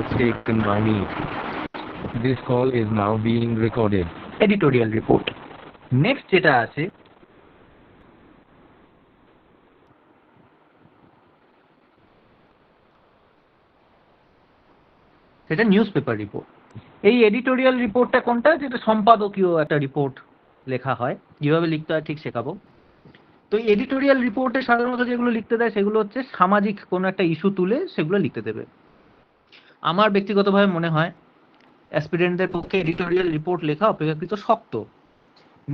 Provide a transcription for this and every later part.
notes taken by me. This call is now being recorded. Editorial report. Next যেটা আছে সেটা news paper report. এই editorial রিপোর্টটা কোনটা, যেটা সম্পাদকীয় একটা রিপোর্ট লেখা হয়, যেভাবে লিখতে হয় ঠিক শেখাবো। তো এডিটোরিয়াল রিপোর্টে সাধারণত যেগুলো লিখতে দেয় সেগুলো হচ্ছে সামাজিক কোনো একটা ইস্যু তুলে সেগুলো লিখতে দেবে। আমার ব্যক্তিগতভাবে মনে হয় অ্যাসপিরেন্টদের পক্ষে এডিটোরিয়াল রিপোর্ট লেখা অপেক্ষাকৃত শক্ত।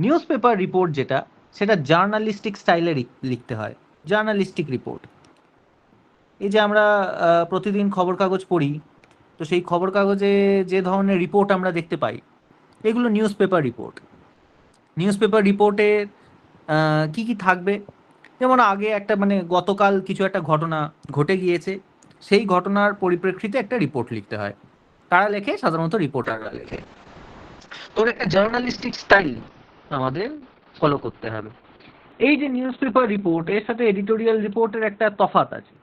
নিউজ পেপার রিপোর্ট যেটা, সেটা জার্নালিস্টিক স্টাইলে লিখতে হয়, জার্নালিস্টিক রিপোর্ট। এই যে আমরা প্রতিদিন খবর কাগজ পড়ি, তো সেই খবর কাগজে যে ধরনের রিপোর্ট আমরা দেখতে পাই এগুলো news paper report. News paper রিপোর্টে কি কি থাকবে, যেমন আগে একটা গতকাল কিছু একটা ঘটনা ঘটে গিয়েছে, সেই ঘটনার পরিপ্রেক্ষিতে একটা রিপোর্ট লিখতে হয়। কারা লেখে? সাধারণত রিপোর্টাররা লেখে। তো একটা জার্নালিস্টিক স্টাইল আমাদের ফলো করতে হবে। এই যে নিউজ পেপার রিপোর্ট, এর সাথে এডিটোরিয়াল রিপোর্টের একটা তফাৎ আছে।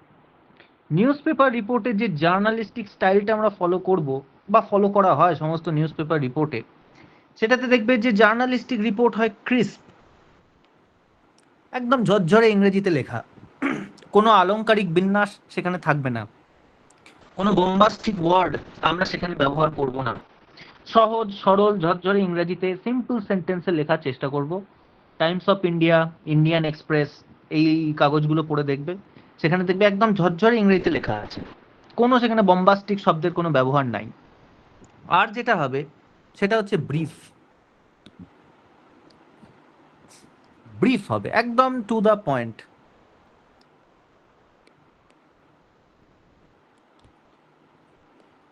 নিউজ পেপার রিপোর্টের যে জার্নালিস্টিক স্টাইলটা আমরা ফলো করব বা ফলো করা হয় সমস্ত নিউজ পেপার রিপোর্টে, সেটাতে দেখবে যে জার্নালিস্টিক রিপোর্ট হয় ক্রিস্প, একদম ঝরঝরে ইংরেজিতে লেখা, কোনো আলংকারিক বিন্যাস সেখানে থাকবে না, কোনো বোম্বাস্টিক ওয়ার্ড আমরা সেখানে ব্যবহার করব না। সহজ সরল ঝরঝরে ইংরেজিতে সিম্পল সেন্টেন্সে লেখার চেষ্টা করব। Times of India, Indian express, এই কাগজগুলো পড়ে দেখবে, সেখানে দেখবে একদম ঝরঝরে ইংরেজিতে লেখা আছে, কোনো সেখানে বম্বাস্টিক শব্দের কোনো ব্যবহার নাই। আর যেটা হবে সেটা হচ্ছে ব্রিফ। ব্রিফ হবে, একদম টু দ্য পয়েন্ট।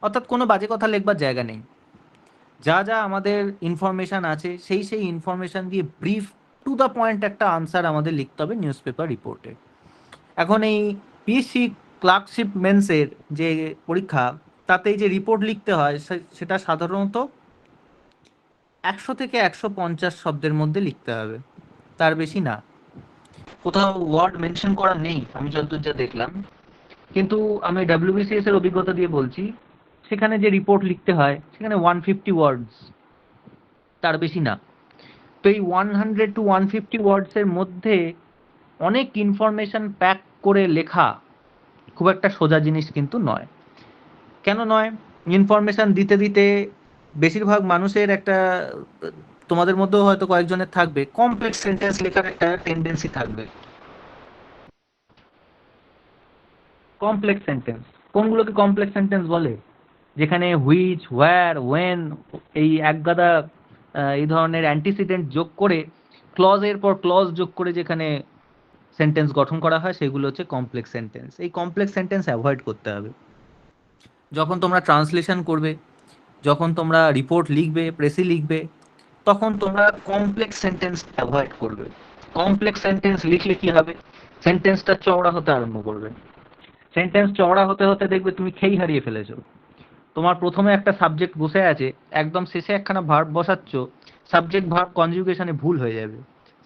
অর্থাৎ কোনো বাজে কথা লেখবার জায়গা নেই, যা যা আমাদের ইনফরমেশান আছে সেই ইনফরমেশান দিয়ে ব্রিফ টু দ্য পয়েন্ট একটা আনসার আমাদের লিখতে হবে নিউজ পেপার রিপোর্টে। এখন এই পিএসসি ক্লার্কশিপ মেন্সের যে পরীক্ষা, তাতে যে রিপোর্ট লিখতে হয় সেটা সাধারণত 100 থেকে 150 শব্দের মধ্যে লিখতে হবে, তার বেশি না। কোথাও ওয়ার্ড মেনশন করা নেই আমি যতদূর যা দেখলাম, কিন্তু আমি ডাব্লিউবিসিএস এর অভিজ্ঞতা দিয়ে বলছি, সেখানে যে রিপোর্ট লিখতে হয় সেখানে 150 ওয়ার্ডস, তার বেশি না। তো এই 100 to 150 ওয়ার্ডসের মধ্যে অনেক ইনফরমেশন প্যাক করে লেখা খুব একটা সোজা জিনিস কিন্তু নয়। কেন নয়? ইনফরমেশন দিতে দিতে বেশিরভাগ মানুষের একটা, তোমাদের মধ্যেও হয়তো কয়েকজনের থাকবে, কমপ্লেক্স সেন্টেন্স লেখার একটা টেন্ডেন্সি থাকবে। কমপ্লেক্স সেন্টেন্স, কোনগুলোকে কমপ্লেক্স সেন্টেন্স বলে? যেখানে হুইচ, হোয়ার, ওয়েন, এই একগাদা এই ধরনের অ্যান্টিসিডেন্ট যোগ করে ক্লজের পর ক্লজ যোগ করে যেখানে সেন্টেন্স গঠন করা হয় সেগুলো হচ্ছে কমপ্লেক্স সেন্টেন্স। এই কমপ্লেক্স সেন্টেন্স অ্যাভয়েড করতে হবে। যখন তোমরা ট্রান্সলেশন করবে, যখন তোমরা রিপোর্ট লিখবে, প্রেসি লিখবে, তখন তোমরা কমপ্লেক্স সেন্টেন্স অ্যাভয়েড করবে। কমপ্লেক্স সেন্টেন্স লিখলে কি হবে? সেন্টেন্সটা চওড়া হতে আরম্ভ করবে। সেন্টেন্স চওড়া হতে হতে দেখবে তুমি খেই হারিয়ে ফেলেছো। তোমার প্রথমে একটা সাবজেক্ট বসে আছে, একদম শেষে একখানা ভার্ব বসাচ্ছ, সাবজেক্ট ভার্ব কনজুগেশনে ভুল হয়ে যাবে,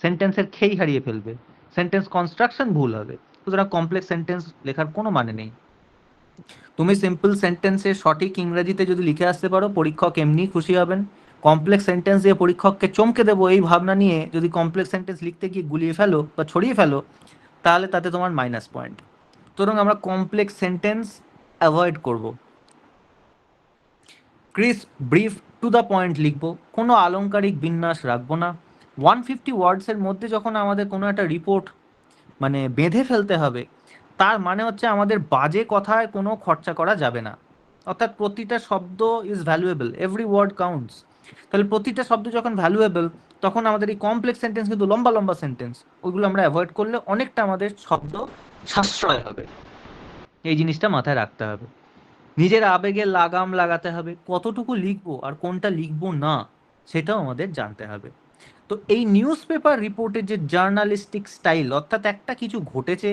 সেন্টেন্সের খেই হারিয়ে ফেলবে, সেন্টেন্স কনস্ট্রাকশন ভুল হবে। সুতরাং কমপ্লেক্স সেন্টেন্স লেখার কোনো মানে নেই। তুমি সিম্পল সেন্টেন্সে সঠিক ইংরেজিতে যদি লিখে আসতে পারো, পরীক্ষক এমনি খুশি হবেন। কমপ্লেক্স সেন্টেন্স দিয়ে পরীক্ষককে চমকে দেবো এই ভাবনা নিয়ে যদি কমপ্লেক্স সেন্টেন্স লিখতে গিয়ে গুলিয়ে ফেলো বা ছড়িয়ে ফেলো, তাহলে তাতে তোমার মাইনাস পয়েন্ট। সুতরাং আমরা কমপ্লেক্স সেন্টেন্স অ্যাভয়েড করব। Crisp, brief, to the point লিখবো, কোনো আলংকারিক বিন্যাস রাখবো না। 150 ওয়ার্ডসের মধ্যে যখন আমাদের কোনো একটা রিপোর্ট বেঁধে ফেলতে হবে, তার মানে হচ্ছে আমাদের বাজে কথায় কোনো খরচা করা যাবে না। অর্থাৎ প্রতিটা শব্দ is valuable, every word counts. তাহলে প্রতিটা শব্দ যখন ভ্যালুয়েবল, তখন আমাদের এই কমপ্লেক্স সেন্টেন্স কিন্তু লম্বা লম্বা সেন্টেন্স, ওইগুলো আমরা অ্যাভয়েড করলে অনেকটা আমাদের শব্দ সাশ্রয় হবে। এই জিনিসটা মাথায় রাখতে হবে। নিজের আবেগে লাগাম লাগাতে হবে, কতটুকু লিখবো আর কোনটা লিখবো না সেটাও আমাদের জানতে হবে। তো এই নিউজ পেপার রিপোর্টের যে জার্নালিস্টিক স্টাইল, অর্থাৎ একটা কিছু ঘটেছে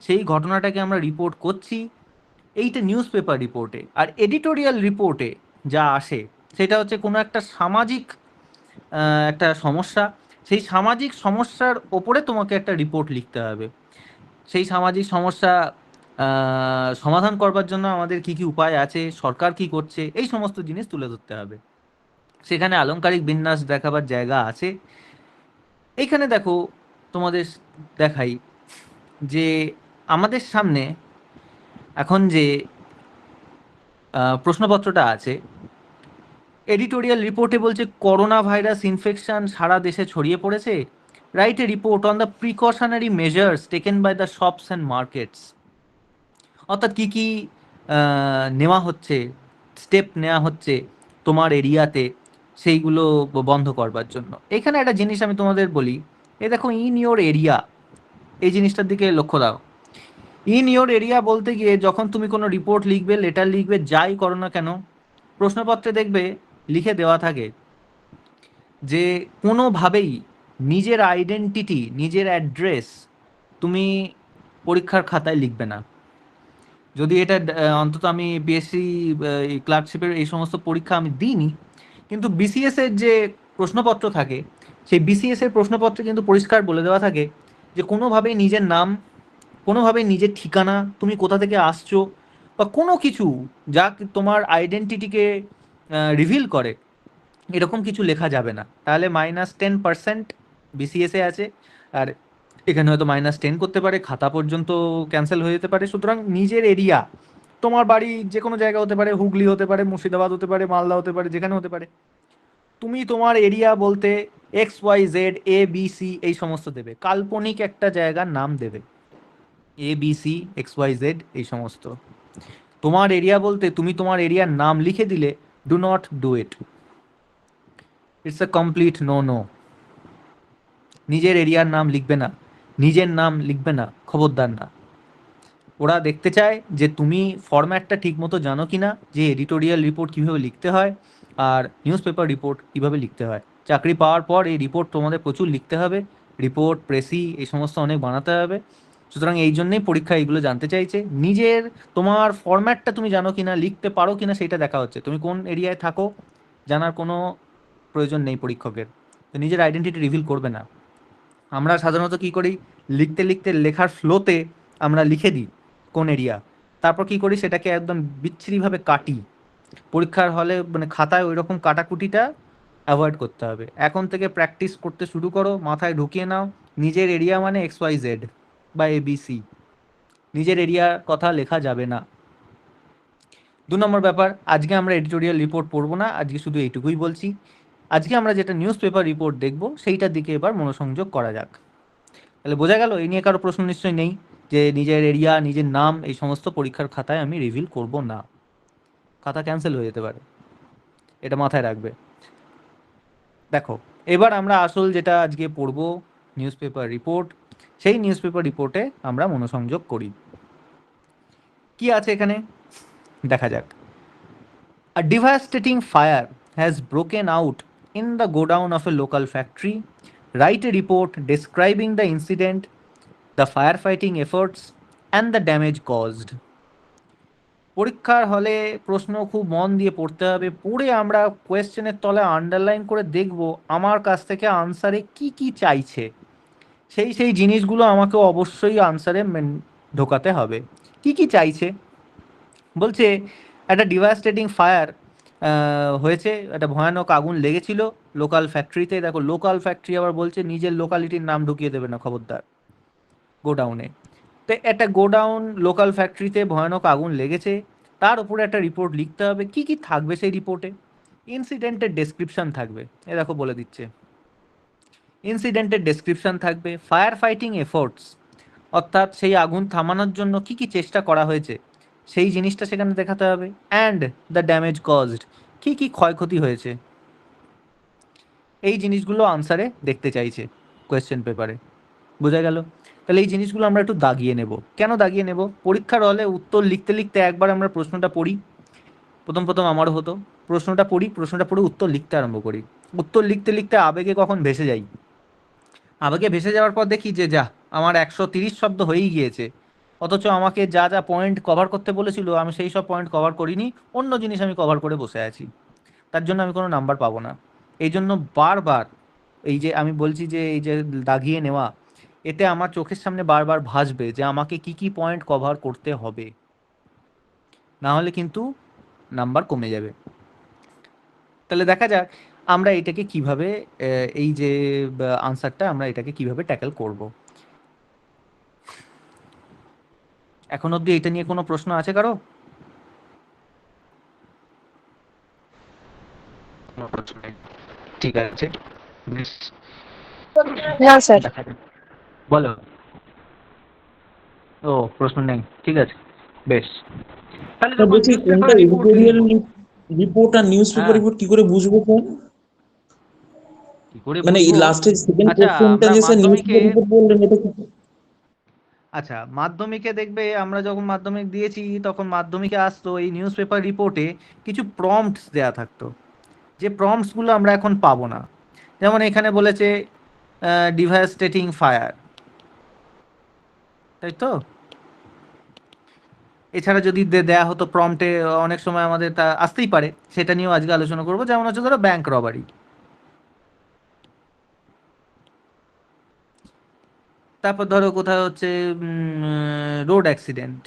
সেই ঘটনাটাকে আমরা রিপোর্ট করছি, এইটা নিউজ পেপার রিপোর্টে। আর এডিটোরিয়াল রিপোর্টে যা আসে সেটা হচ্ছে কোনো একটা সামাজিক একটা সমস্যা, সেই সামাজিক সমস্যার ওপরে তোমাকে একটা রিপোর্ট লিখতে হবে। সেই সামাজিক সমস্যা সমাধান করবার জন্য আমাদের কি কি উপায় আছে, সরকার কি করছে, এই সমস্ত জিনিস তুলে ধরতে হবে। সেখানে আলংকারিক বিন্যাস দেখাবার জায়গা আছে। এইখানে দেখো, তোমাদের দেখাই যে আমাদের সামনে এখন যে প্রশ্নপত্রটা আছে, এডিটোরিয়াল রিপোর্টে বলছে করোনা ভাইরাস ইনফেকশন সারা দেশে ছড়িয়ে পড়েছে, write a report on the precautionary measures taken by the shops and markets. অর্থাৎ কী কী নেওয়া হচ্ছে, স্টেপ নেওয়া হচ্ছে তোমার এরিয়াতে সেইগুলো বন্ধ করবার জন্য। এখানে একটা জিনিস আমি তোমাদের বলি, এ দেখো ইন ইয়োর এরিয়া, এই জিনিসটার দিকে লক্ষ্য দাও। ইন ইয়োর এরিয়া বলতে গিয়ে যখন তুমি কোনো রিপোর্ট লিখবে, লেটার লিখবে, যাই করো না কেন, প্রশ্নপত্রে দেখবে লিখে দেওয়া থাকে যে কোনোভাবেই নিজের আইডেন্টিটি, নিজের অ্যাড্রেস তুমি পরীক্ষার খাতায় লিখবে না। যদি এটা অন্তত আমি বিএসসি ক্লার্কশিপের এই সমস্ত পরীক্ষা আমি দিইনি, কিন্তু বিসিএস এর যে প্রশ্নপত্র থাকে, সেই বিসিএস এর প্রশ্নপত্রে কিন্তু পরিষ্কার বলে দেওয়া থাকে যে কোনোভাবেই নিজের নাম, কোনোভাবেই নিজের ঠিকানা, তুমি কোথা থেকে আসছো, বা কোনো কিছু যা তোমার আইডেন্টিটিকে রিভিল করে, এরকম কিছু লেখা যাবে না। তাহলে -10% বিসিএসে আছে, আর এখানে হয়তো -10 করতে পারে, খাতা পর্যন্ত ক্যান্সেল হয়ে যেতে পারে। সুতরাং নিজের এরিয়া, তোমার বাড়ি যে কোনো জায়গা হতে পারে, হুগলি হতে পারে, মুর্শিদাবাদ হতে পারে, মালদা হতে পারে, যেখানে হতে পারে, তুমি তোমার এরিয়া বলতে XYZ ABC এই সমস্ত দেবে, কাল্পনিক একটা জায়গার নাম দেবে, ABC XYZ এই সমস্ত। তোমার এরিয়া বলতে তুমি তোমার এরিয়ার নাম লিখে দিলে, do not do it, it's a complete no. নিজের এরিয়ার নাম লিখবে না, নিজের নাম লিখবে না, খবরদার না। ওরা দেখতে চায় যে তুমি ফরম্যাটটা ঠিক মতো জানো কি না, যে এডিটোরিয়াল রিপোর্ট কীভাবে লিখতে হয় আর নিউজ পেপার রিপোর্ট কীভাবে লিখতে হয়। চাকরি পাওয়ার পর এই রিপোর্ট তোমাদের প্রচুর লিখতে হবে, রিপোর্ট, প্রেসি এই সমস্ত অনেক বানাতে হবে। সুতরাং এই জন্যেই পরীক্ষা এইগুলো জানতে চাইছে। নিজের তোমার ফরম্যাটটা তুমি জানো কি না, লিখতে পারো কি না, সেইটা দেখা হচ্ছে। তুমি কোন এরিয়ায় থাকো জানার কোনো প্রয়োজন নেই পরীক্ষকের, তো নিজের আইডেন্টিটি রিভিল করবে না। আমরা সাধারণত কী করি, লিখতে লিখতে লেখার ফ্লোতে আমরা লিখে দিই কোন এরিয়া, তারপর কী করি সেটাকে একদম বিচ্ছিরিভাবে কাটি। পরীক্ষার হলে মানে খাতায় ওই রকম কাটাকুটিটা অ্যাভয়েড করতে হবে। এখন থেকে প্র্যাকটিস করতে শুরু করো, মাথায় ঢুকিয়ে নাও নিজের এরিয়া মানে XYZ বা ABC, নিজের এরিয়ার কথা লেখা যাবে না। 2 নম্বর ব্যাপার, আজকে আমরা এডিটোরিয়াল রিপোর্ট পড়বো না, আজকে শুধু এইটুকুই বলছি। আজকে আমরা যেটা নিউজ পেপার রিপোর্ট দেখব সেইটার দিকে এবার মনোসংযোগ করা যাক। তাহলে বোঝা গেল, এই নিয়ে কারো প্রশ্ন নিশ্চয়ই নেই যে নিজের এরিয়া, নিজের নাম এই সমস্ত পরীক্ষার খাতায় আমি রিভিল করব না, খাতা ক্যান্সেল হয়ে যেতে পারে, এটা মাথায় রাখবে। দেখো, এবার আমরা আসল যেটা আজকে পড়বো নিউজ পেপার রিপোর্ট, সেই নিউজ পেপার রিপোর্টে আমরা মনোসংযোগ করি। কি আছে এখানে দেখা যাক। A devastating fire has broken out in the godown of a local factory. Write a report describing the incident, the firefighting efforts, and the damage caused. পরীক্ষার হলে প্রশ্ন খুব মন দিয়ে পড়তে হবে, পড়ে আমরা কোয়েশ্চেনের তলায় আন্ডারলাইন করে দেখব আমার কাছ থেকে আনসারে কি কি চাইছে, সেই জিনিসগুলো আমাকে অবশ্যই আনসারে ঢোকাতে হবে। কি কি চাইছে বলছে, একটা ডিভাস্টেটিং ফায়ার হয়েছে, একটা ভয়ানক আগুন লেগেছিল লোকাল ফ্যাক্টরিতে। দেখো, লোকাল ফ্যাক্টরি আবার বলছে, নিজের লোকালিটির নাম ঢুকিয়ে দেবে না খবরদার গোডাউনে। তো একটা গোডাউন, লোকাল ফ্যাক্টরিতে ভয়ানক আগুন লেগেছে, তার উপরে একটা রিপোর্ট লিখতে হবে। কি কি থাকবে সেই রিপোর্টে? ইনসিডেন্টের ডেসক্রিপশন থাকবে, এ দেখো বলে দিচ্ছে, ইনসিডেন্টের ডেসক্রিপশন থাকবে, ফায়ার ফাইটিং এফোর্টস অর্থাৎ সেই আগুন থামানোর জন্য কি কি চেষ্টা করা হয়েছে সেই জিনিসটা সেখানে দেখাতে হবে, অ্যান্ড দ্য ড্যামেজ কজড, কি কি ক্ষয়ক্ষতি হয়েছে, এই জিনিসগুলো আনসারে দেখতে চাইছে কোয়েশ্চেন পেপারে। বোঝা গেল? তাহলে এই জিনিসগুলো আমরা একটু দাগিয়ে নেব। কেন দাগিয়ে নেব? পরীক্ষার হলে উত্তর লিখতে লিখতে একবার আমরা প্রশ্নটা পড়ি, প্রথম আমারও হতো, প্রশ্নটা পড়ে উত্তর লিখতে আরম্ভ করি, উত্তর লিখতে লিখতে আবেগে কখন ভেসে যাই, আবেগে ভেসে যাওয়ার পর দেখি যে যা, আমার 130 শব্দ হয়েই গিয়েছে, অথচ আমাকে যা যা পয়েন্ট কভার করতে বলেছিল আমি সেই সব পয়েন্ট কভার করিনি, অন্য জিনিস আমি কভার করে বসে আছি, তার জন্য আমি কোনো নাম্বার পাবো না। এই জন্য বারবার এই যে আমি বলছি যে এই যে দাগিয়ে নেওয়া, এতে আমার চোখের সামনে বারবার ভাসবে যে আমাকে কি কি পয়েন্ট কভার করতে হবে, না হলে কিন্তু নাম্বার কমে যাবে। তাহলে দেখা যাক আমরা এটাকে কিভাবে এই যে আনসারটা আমরা এটাকে কিভাবে ট্যাকেল করব। এখন অবধি এটা নিয়ে কোনো প্রশ্ন আছে কারো? ঠিক আছে, বেশ, না স্যার। দেখা যাক। বলো। ও, প্রশ্ন নেই, ঠিক আছে, বেশ। তাহলে স্যার যখন বলছি নিউজ কোনটা পেপার রিপোর্ট এডিটোরিয়াল লিখবো, রিপোর্ট আর নিউজ পেপার হ্যাঁ, রিপোর্ট কি করে বুঝবো স্যার? কি করে মানে এই বুঝবো? লাস্টের সেকেন্ড আচ্ছা, কোশ্চেনটা আমরা যে স্যার নিউজ মাধ্যমিকে, পেপার রিপোর্ট বললেন এটা কি? আচ্ছা মাধ্যমিকে দেখবে আমরা যখন মাধ্যমিক দিয়েছি তখন মাধ্যমিকে আসতো এই নিউজ পেপার রিপোর্টে কিছু প্রম্পটস দেয়া থাকতো, যে প্রম্পটসগুলো আমরা এখন পাবো না। যেমন এখানে বলেছে ডিভাস্টেটিং ফায়ার, তাই তো? এছাড়া যদি দেয়া হতো প্রম্পটে, অনেক সময় আমাদের তা আসতেই পারে, সেটা নিয়েও আজকে আলোচনা করবো। যেমন হচ্ছে ধরো ব্যাংক রবারি, তারপর ধরো কোথাও হচ্ছে রোড অ্যাক্সিডেন্ট।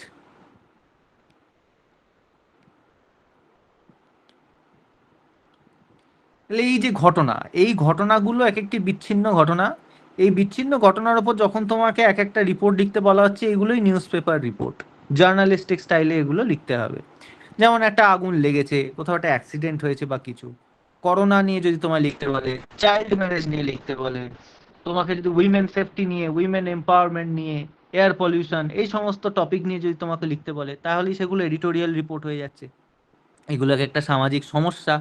তাহলে এই যে ঘটনা, এই ঘটনাগুলো এক একটি বিচ্ছিন্ন ঘটনা, এই বিচ্ছিন্ন ঘটনার ওপর যখন তোমাকে এক একটা রিপোর্ট লিখতে বলা হচ্ছে, এগুলোই নিউজ পেপার রিপোর্ট, জার্নালিস্টিক স্টাইলে এগুলো লিখতে হবে। যেমন একটা আগুন লেগেছে, কোথাও একটা অ্যাক্সিডেন্ট হয়েছে বা কিছু, করোনা নিয়ে যদি তোমায় লিখতে বলে, চাইল্ড ম্যারেজ নিয়ে লিখতে বলে, তোমাকে যদি উইমেন সেফটি নিয়ে, উইমেন এম্পাওয়ারমেন্ট নিয়ে, এয়ার পলিউশন, এই সমস্ত টপিক নিয়ে যদি তোমাকে লিখতে বলে, তাহলেই সেগুলো এডিটোরিয়াল রিপোর্ট হয়ে যাচ্ছে। এগুলো এক একটা সামাজিক সমস্যা,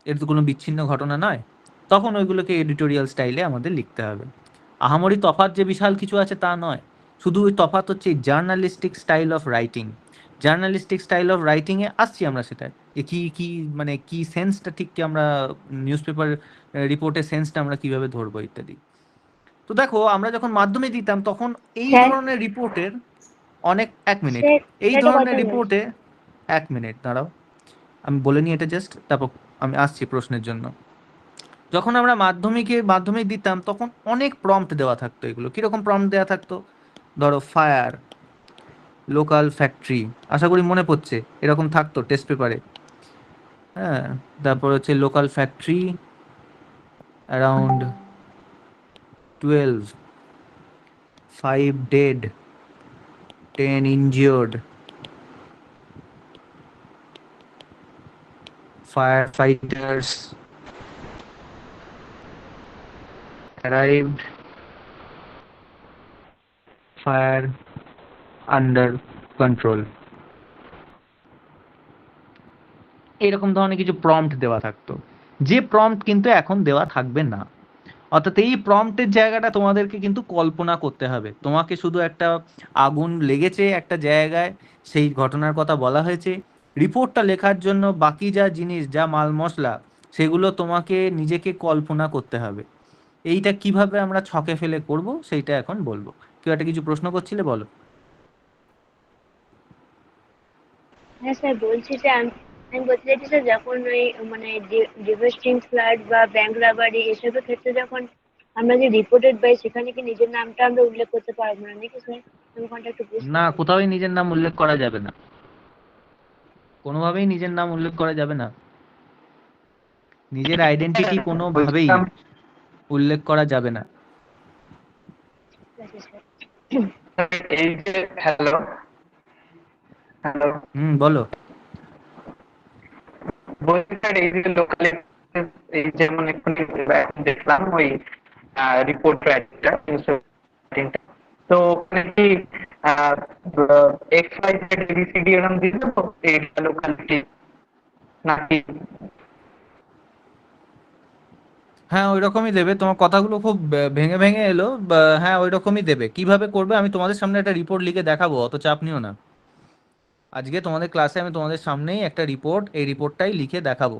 এর তো কোনো বিচ্ছিন্ন ঘটনা নয়। তখন ওইগুলোকে এডিটোরিয়াল স্টাইলে আমাদের লিখতে হবে। আহামরি তফাৎ যে বিশাল কিছু আছে তা নয়, শুধু ওই তফাৎ হচ্ছে journalistic style of writing. Journalistic style of রাইটিংয়ে আসছি আমরা, সেটা যে কী কী মানে কী সেন্সটা ঠিক কি আমরা নিউজ পেপার রিপোর্টের সেন্সটা আমরা কীভাবে ধরবো ইত্যাদি। তো দেখো আমরা যখন মাধ্যমে দিতাম তখন এই স্যার ধরনের রিপোর্টের অনেক, এক মিনিট, স্যার এই একটা ধরনের কথা বলছি। রিপোর্টে, এক মিনিট দাঁড়াও, আমি বলে নিই এটা জাস্ট, তারপর আমি আসছি প্রশ্নের জন্য। যখন আমরা মাধ্যমিক দিতাম তখন অনেক প্রম্পট দেওয়া থাকতো। এগুলো কীরকম প্রম্পট দেওয়া থাকতো? ধরো ফায়ার, লোকাল ফ্যাক্টরি, আশা করি মনে পড়ছে, এরকম থাকতো টেস্ট পেপারে। হ্যাঁ, তারপর হচ্ছে local factory, around 12, 5 dead, 10 injured, fire fighters arrived, fire under control, এরকম ধরনের কিছু প্রম্পট দেওয়া থাকতো, যে প্রম্পট কিন্তু এখন দেওয়া থাকবে না। অর্থাৎ এই প্রম্পটের জায়গাটা তোমাদেরকে কিন্তু কল্পনা করতে হবে। তোমাকে শুধু একটা আগুন লেগেছে একটা জায়গায়, সেই ঘটনার কথা বলা হয়েছে, রিপোর্টটা লেখার জন্য বাকি যা জিনিস, যা মাল মশলা, সেগুলো তোমাকে নিজেকে কল্পনা করতে হবে। এইটা কিভাবে আমরা ছকে ফেলে করব সেইটা এখন বলবো। কেউ একটা কিছু প্রশ্ন করছিলে, বলো। হ্যাঁ স্যার, বলছি যে আমি বলতে চাইছি স্যার, যখন ওই মানে ডিভাস্টিং ফ্লাড বা ব্যাংক রাবারি এসবের ক্ষেত্রে যখন আমরা যে রিপোর্টেড বাই, সেখানে কি নিজের নামটা আমরা উল্লেখ করতে পারবো না নাকি স্যার? আমি কোনটা একটু বুঝতে না, পারি। কোথাওই নিজের নাম উল্লেখ করা যাবে না, কোনোভাবেই নিজের নাম উল্লেখ করা যাবে না, নিজের আইডেন্টিটি কোনোভাবেই বলছিলাম উল্লেখ করা যাবে না। ঠিক আছে স্যার। এই যে হ্যালো হ্যালো বলো। বলছি স্যার, এই যে লোকাল, এই যেমন এক্ষুনি দেখলাম ওই রিপোর্ট রাইটারটা, তো ওখানে কি এক্স ওয়াই জেড এবিসিডি এরকম দিল তো এই লোকালিটি নাকি? হ্যাঁ, ওই রকমই দেবে। তোমার কথাগুলো খুব ভেঙে ভেঙে এলো, হ্যাঁ ওই রকমই দেবে। কিভাবে করবে আমি তোমাদের সামনে একটা রিপোর্ট লিখে দেখাবো, অত চাপ নিও না। আজকে তোমাদের ক্লাসে আমি তোমাদের সামনেই একটা রিপোর্ট, এই রিপোর্টটাই লিখে দেখাবো।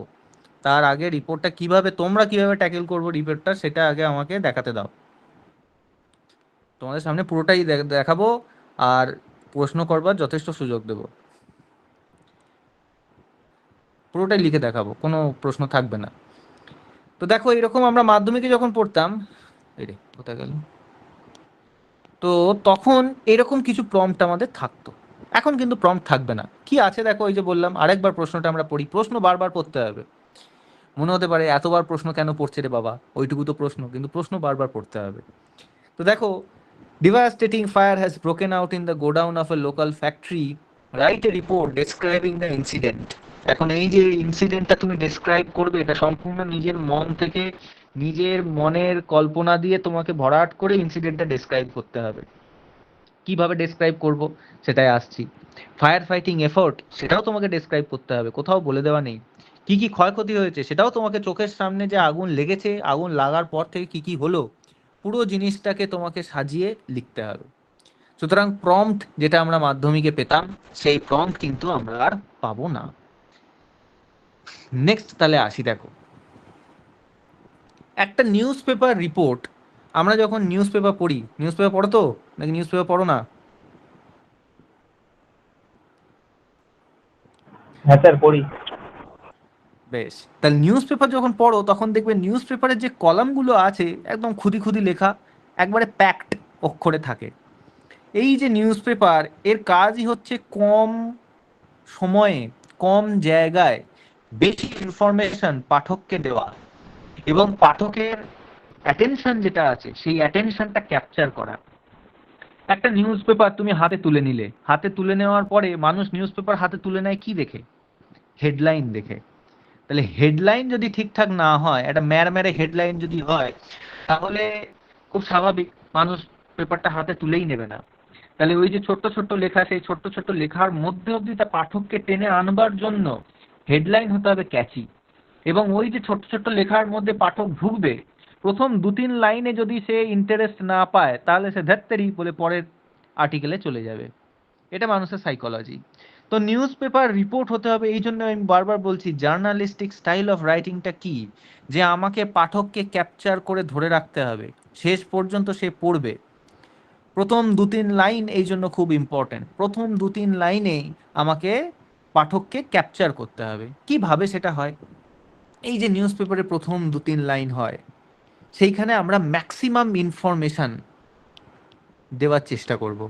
তার আগে রিপোর্টটা কিভাবে তোমরা কিভাবে ট্যাকেল করবো রিপোর্টটা, সেটা আগে আমাকে দেখাতে দাও। তোমাদের সামনে পুরোটাই দেখাবো, আর প্রশ্ন করবার যথেষ্ট সুযোগ দেবো। পুরোটাই লিখে দেখাবো, কোনো প্রশ্ন থাকবে না। তো দেখো, এরকম আমরা মাধ্যমিকে যখন পড়তাম, এই রে কোথায় গেল, তো তখন এরকম কিছু প্রম্পট আমাদের থাকতো। এখন কিন্তু প্রম্পট থাকবে না। কি আছে দেখো, ওই যে বললাম, আরেকবার প্রশ্নটা আমরা পড়ি। প্রশ্ন বারবার পড়তে হবে। মনে হতে পারে এতবার প্রশ্ন কেন পড়ছে রে বাবা, ওইটুকু তো প্রশ্ন, কিন্তু প্রশ্ন বারবার পড়তে হবে। তো দেখো, devastating fire has broken out in the godown of a local factory. Write a report describing the incident. এখন এই যে ইনসিডেন্টটা তুমি ডেসক্রাইব করবে, এটা সম্পূর্ণ নিজের মন থেকে, নিজের মনের কল্পনা দিয়ে তোমাকে ভরাট করে ইনসিডেন্টটা ডেসক্রাইব করতে হবে। কিভাবে ডেসক্রাইব করব সেটাই আসছি। ফায়ার ফাইটিং এফোর্ট, সেটাও তোমাকে ডেসক্রাইব করতে হবে, কোথাও বলে দেওয়া নেই। কি কি ক্ষয়ক্ষতি হয়েছে সেটাও তোমাকে, চোখের সামনে যে আগুন লেগেছে, আগুন লাগার পর থেকে কি কি হলো, পুরো জিনিসটাকে তোমাকে সাজিয়ে লিখতে হবে। সুতরাং প্রম্পট যেটা আমরা মাধ্যমিকে পেতাম, সেই প্রম্পট কিন্তু আমরা আর পাবো না। নেক্সট তাহলে আসি। দেখো, একটা নিউজ পেপার রিপোর্ট, আমরা যখন নিউজ পেপার পড়ি, নিউজ পেপার পড়ো তো নাকি নিউজ পেপার পড়ো না? হ্যাঁ স্যার পড়ি। বেশ, তাহলে নিউজ পেপার যখন পড়ো তখন দেখবে নিউজ পেপারের যে কলামগুলো আছে একদম খুদি খুদি লেখা, একবারে প্যাকড অক্ষরে থাকে। এই যে নিউজ পেপার, এর কাজই হচ্ছে কম সময়ে, কম জায়গায় বেশি ইনফরমেশন পাঠককে দেওয়া, এবং পাঠকের অ্যাটেনশন যেটা আছে সেই অ্যাটেনশনটা ক্যাপচার করা। একটা নিউজ পেপার তুমি হাতে তুলে নিলে, হাতে তুলে নেওয়ার পরে মানুষ নিউজ পেপার হাতে তুলে নেয় কি দেখে? হেডলাইন দেখে। তাহলে হেডলাইন যদি ঠিকঠাক না হয়, একটা ম্যারে হেডলাইন যদি হয়, তাহলে খুব স্বাভাবিক মানুষ পেপারটা হাতে তুলেই নেবে না। তাহলে ওই যে ছোট্ট ছোট্ট লেখা, সেই ছোট্ট ছোট্ট লেখার মধ্যে অবধি তা পাঠককে টেনে আনবার জন্য হেডলাইন হতে হবে ক্যাচি। এবং ওই যে ছোট্ট ছোট্ট লেখার মধ্যে পাঠক ঢুকবে, প্রথম 2-3 লাইনে যদি সে ইন্টারেস্ট না পায়, তাহলে সে ধ্যাত্তেরি বলে পরের আর্টিকেলে চলে যাবে। এটা মানুষের সাইকোলজি। তো নিউজ পেপার রিপোর্ট হতে হবে, এই জন্য আমি বারবার বলছি জার্নালিস্টিক স্টাইল অফ রাইটিংটা কি, যে আমাকে পাঠককে ক্যাপচার করে ধরে রাখতে হবে, শেষ পর্যন্ত সে পড়বে। প্রথম 2-3 লাইন এই জন্য খুব ইম্পর্টেন্ট। প্রথম 2-3 লাইনেই আমাকে পাঠককে ক্যাপচার করতে হবে। কিভাবে সেটা হয়? এই যে নিউজ পেপারে প্রথম 2-3 লাইন হয়, সেইখানে আমরা ম্যাক্সিমাম ইনফরমেশন দেওয়ার চেষ্টা করব।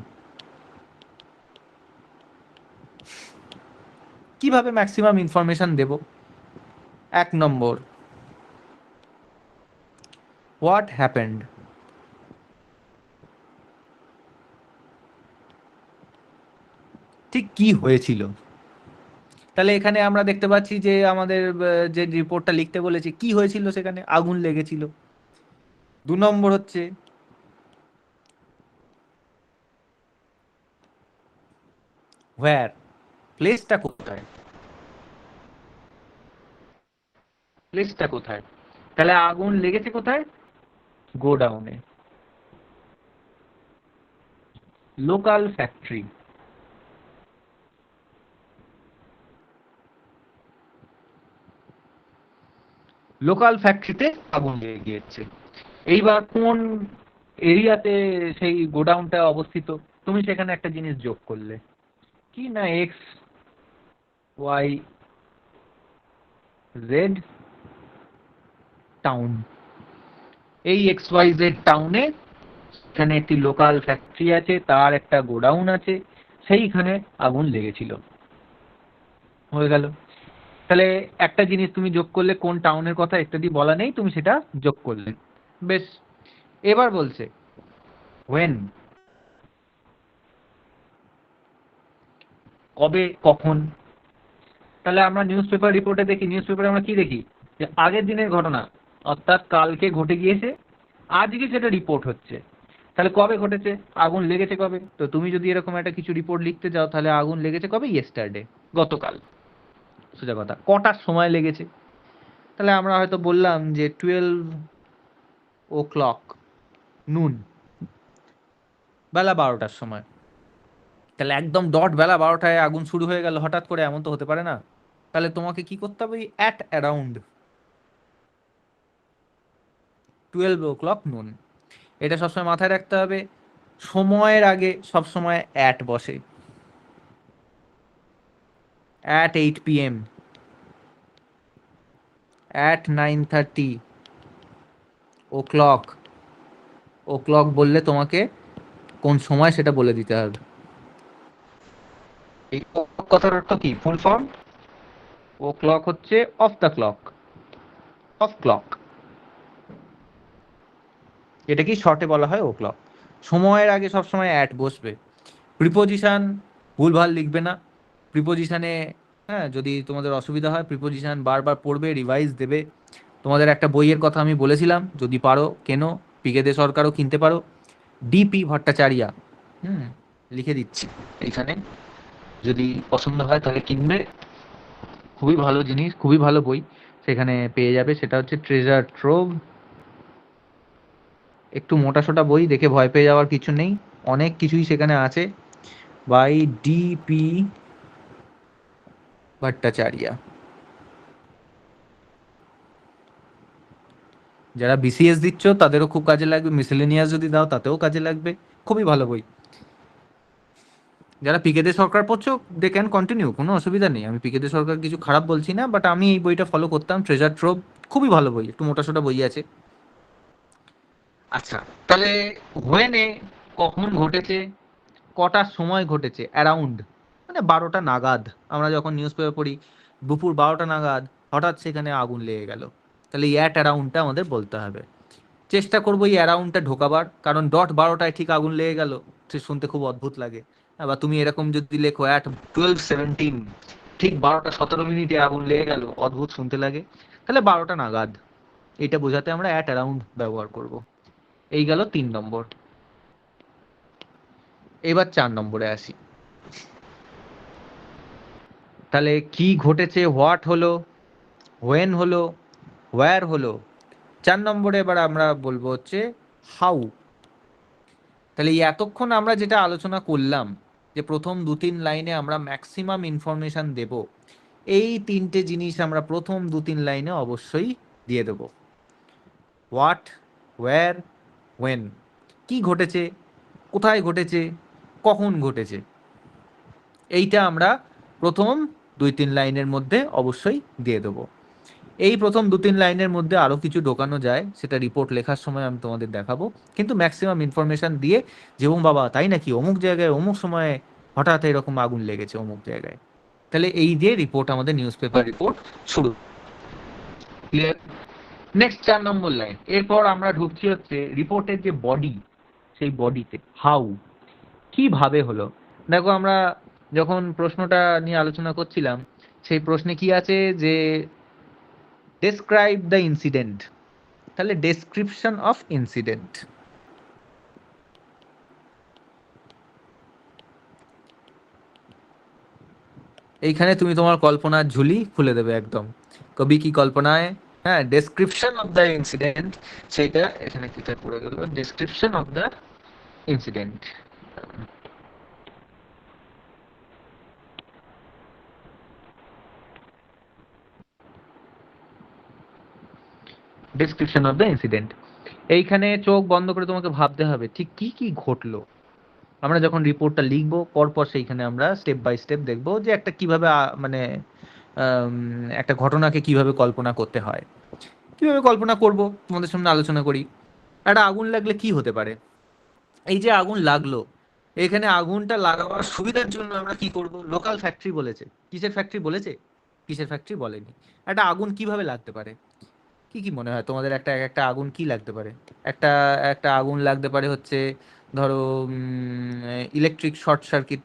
কিভাবে ম্যাক্সিমাম ইনফরমেশন দেব? 1 নম্বর, হোয়াট হ্যাপেন্ড। ঠিক কি হয়েছিল? তাহলে এখানে আমরা দেখতে পাচ্ছি যে আমাদের যে রিপোর্টটা লিখতে বলেছে, কি হয়েছিল সেখানে? আগুন লেগেছিল। 2 নম্বর হচ্ছে হোয়ার, প্লেসটা কোথায়? প্লেসটা কোথায়? তাহলে আগুন লেগেছে কোথায়? গোডাউনে। Local factory. লোকাল ফ্যাক্টরিতে আগুন লেগে গিয়েছে। এইবার কোন এরিয়াতে সেই গোডাউনটা অবস্থিত, তুমি সেখানে একটা জিনিস যোগ করলে, কি না, এক্স ওয়াই জেড টাউন। এই এক্স ওয়াই জেড টাউনে এখানে একটি লোকাল ফ্যাক্টরি আছে, তার একটা গোডাউন আছে, সেইখানে আগুন লেগেছিল। হয়ে গেল। তাহলে একটা জিনিস তুমি যোগ করলে, কোন টাউনের কথা ইত্যাদি বলা নেই, তুমি সেটা যোগ করলে। বেশ, এবার বলছে when, কবে কখন। তাহলে আমরা নিউজ পেপার রিপোর্টে দেখি, নিউজ পেপারে আমরা কি দেখি, যে আগের দিনের ঘটনা, অর্থাৎ কালকে ঘটে গিয়েছে, আজকে সেটা রিপোর্ট হচ্ছে। তাহলে কবে ঘটেছে? আগুন লেগেছে কবে? তো তুমি যদি এরকম একটা কিছু রিপোর্ট লিখতে যাও, তাহলে আগুন লেগেছে কবে? ইয়েস্টারডে, গতকাল। সোজা কথা, কটার সময় লেগেছে? তাহলে আমরা হয়তো বললাম যে 12 o'clock, নুন, বেলা 12টার সময়। তাহলে একদম ডট বেলা 12টায় আগুন শুরু হয়ে গেল হঠাৎ করে, এমন তো হতে পারে না। তাহলে তোমাকে কি করতে হবে? অ্যাট অ্যারাউন্ড 12 o'clock নুন, এটা সবসময় মাথায় রাখতে হবে। সময়ের আগে সবসময় অ্যাট বসে। at 8 p.m, at 9:30 o'clock, O clock বললে তোমাকে কোন সময় সেটা বলে দিতে হবে। এই কথার অর্থ কি, ফুল ফর্ম? ও ক্লক হচ্ছে of the clock, of clock. এটা কি শর্টে বলা হয় ও ক্লক। সময়ের আগে সবসময় অ্যাট বসবে। প্রিপোজিশন ভুলভাল লিখবে না। প্রিপোজিশনে হ্যাঁ, যদি তোমাদের অসুবিধা হয় প্রিপোজিশন বারবার পড়বে, রিভাইজ দেবে। তোমাদের একটা বইয়ের কথা আমি বলেছিলাম, যদি পারো কেনো, পিকে দে সরকারও কিনতে পারো, ডিপি ভট্টাচার্যা। লিখে দিচ্ছি এইখানে, যদি পছন্দ হয় তাহলে কিনবে। খুবই ভালো জিনিস, খুবই ভালো বই সেখানে পেয়ে যাবে। সেটা হচ্ছে ট্রেজার ট্রোভ। একটু মোটাসোটা বই, দেখে ভয় পেয়ে যাওয়ার কিছু নেই, অনেক কিছুই সেখানে আছে। By DP Bhattacharya. যারা বিসিএস দিচ্ছ তাদেরও খুব কাজে লাগবে, মিসেলেনিয়াস যদি দাও তাতেও কাজে লাগবে। খুবই ভালো বই। যারা পিকে দে সরকার পড়ছো দে ক্যান কন্টিনিউ, কোনো অসুবিধা নেই। আমি পিকে দে সরকার কিছু খারাপ বলছি না, বাট আমি এই বইটা ফলো করতাম, ট্রেজার ট্রোভ। খুবই ভালো বই, একটু মোটাসোটা বই আছে। আচ্ছা, তাহলে হোয়েনে কখন ঘটেছে, কটার সময় ঘটেছে, অ্যারাউন্ড মানে 12টা নাগাদ। আমরা যখন নিউজ পেপার পড়ি দুপুর 12টা নাগাদ হঠাৎ সেখানে আগুন লেগে গেল, তাহলে এই অ্যাট অ্যারাউন্ডটা আমাদের বলতে হবে। চেষ্টা করবো এই অ্যারাউন্ডটা ঢোকাবার, কারণ ডট 12টায় ঠিক আগুন লেগে গেল সে শুনতে খুব অদ্ভুত লাগে। আবার তুমি এরকম যদি লেখো অ্যাট 12:17, ঠিক 12:17 আগুন লেগে গেল, অদ্ভুত শুনতে লাগে। তাহলে 12টা নাগাদ, এটা বোঝাতে আমরা অ্যাট অ্যারাউন্ড ব্যবহার করব। এই গেল 3 নম্বর। এবার 4 নম্বরে আসি। তাহলে কি ঘটেছে, হোয়াট হলো, হোয়েন হলো, ওয়্যার হলো। 4 নম্বরে এবার আমরা বলবো হচ্ছে হাউ। তাহলে এই এতক্ষণ আমরা যেটা আলোচনা করলাম, যে প্রথম 2-3 লাইনে আমরা ম্যাক্সিমাম ইনফরমেশন দেব, এই 3টে জিনিস আমরা প্রথম 2-3 লাইনে অবশ্যই দিয়ে দেব। What, where, when. কি ঘটেছে, কোথায় ঘটেছে, কখন ঘটেছে, এইটা আমরা প্রথম 2-3 লাইনের মধ্যে অবশ্যই দিয়ে দেবো। এই প্রথম 2-3 লাইনের মধ্যে আরো কিছু ঢোকানো যায়, সেটা রিপোর্ট লেখার সময় আমি তোমাদের দেখাবো। কিন্তু ম্যাক্সিমাম ইনফরমেশন দিয়ে, যেমন বাবা তাই নাকি অমুক জায়গায় অমুক সময়ে হঠাৎ এরকম আগুন লেগেছে অমুক জায়গায়, তাহলে এই দিয়ে রিপোর্ট, আমাদের নিউজ পেপার রিপোর্ট শুরু। ক্লিয়ার? নেক্সট 4 নম্বর লাইন। এরপর আমরা ঢুকছি হচ্ছে রিপোর্টের যে বডি, সেই বডিতে হাউ, কিভাবে হলো। দেখো আমরা যখন প্রশ্নটা নিয়ে আলোচনা করছিলাম, সেই প্রশ্নে কি আছে যে ডেসক্রাইব দ্য ইনসিডেন্ট। তাহলে ডেসক্রিপশন অফ ইনসিডেন্ট। এইখানে তুমি তোমার কল্পনার ঝুলি খুলে দেবে একদম, কবি কি কল্পনায়। হ্যাঁ, ডেসক্রিপশন অফ দ্য ইনসিডেন্ট, সেটা এখানে কিটা পড়ে গেল, description of the incident. Description of the incident. এইখানে চোখ বন্ধ করে তোমাকে ভাবতে হবে ঠিক কি কি ঘটলো। আমরা যখন রিপোর্টটা লিখবো পরপর সেইখানে আমরা স্টেপ বাই স্টেপ দেখবো যে একটা কিভাবে মানে একটা ঘটনাকে কিভাবে কল্পনা করতে হয়। কিভাবে কল্পনা করব তোমাদের সামনে আলোচনা করি। একটা আগুন লাগলে কি হতে পারে, এই যে আগুন লাগলো, এখানে আগুনটা লাগাবার সুবিধার জন্য আমরা কি করব, লোকাল ফ্যাক্টরি বলেছে, কিসের ফ্যাক্টরি বলেছে, কিসের ফ্যাক্টরি বলেনি। একটা আগুন কিভাবে লাগতে পারে, কি কি মনে হয় তোমাদের, একটা একটা আগুন কি লাগতে পারে। একটা একটা আগুন লাগতে পারে হচ্ছে ধরো ইলেকট্রিক শর্ট সার্কিট,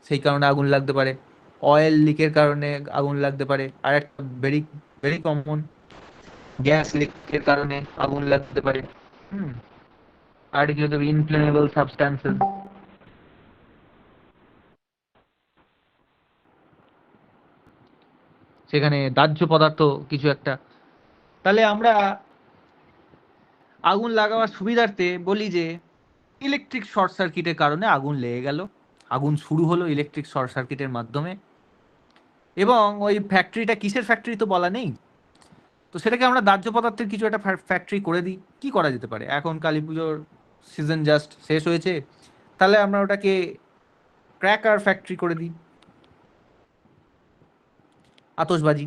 সেই কারণে আগুন লাগতে পারে। অয়েল লিকের কারণে আগুন লাগতে পারে। আর একটা ভেরি ভেরি কমন, গ্যাস লিকের কারণে আগুন লাগতে পারে। হুম, আর কি হতে, ইনফ্লেমেবল সাবস্ট্যান্সেস, সেখানে দাহ্য পদার্থ কিছু একটা। তাহলে আমরা আগুন লাগাবার সুবিধার্থে বলি যে ইলেকট্রিক শর্ট সার্কিটের কারণে আগুন লেগে গেল, আগুন শুরু হলো ইলেকট্রিক শর্ট সার্কিটের মাধ্যমে। এবং ওই ফ্যাক্টরিটা কিসের ফ্যাক্টরি তো বলা নেই, তো সেটাকে আমরা দাহ্য পদার্থের কিছু একটা ফ্যাক্টরি করে দিই। কি করা যেতে পারে, এখন কালী পুজোর সিজন জাস্ট শেষ হয়েছে, তাহলে আমরা ওটাকে ক্র্যাকার ফ্যাক্টরি করে দিই, আতশবাজি।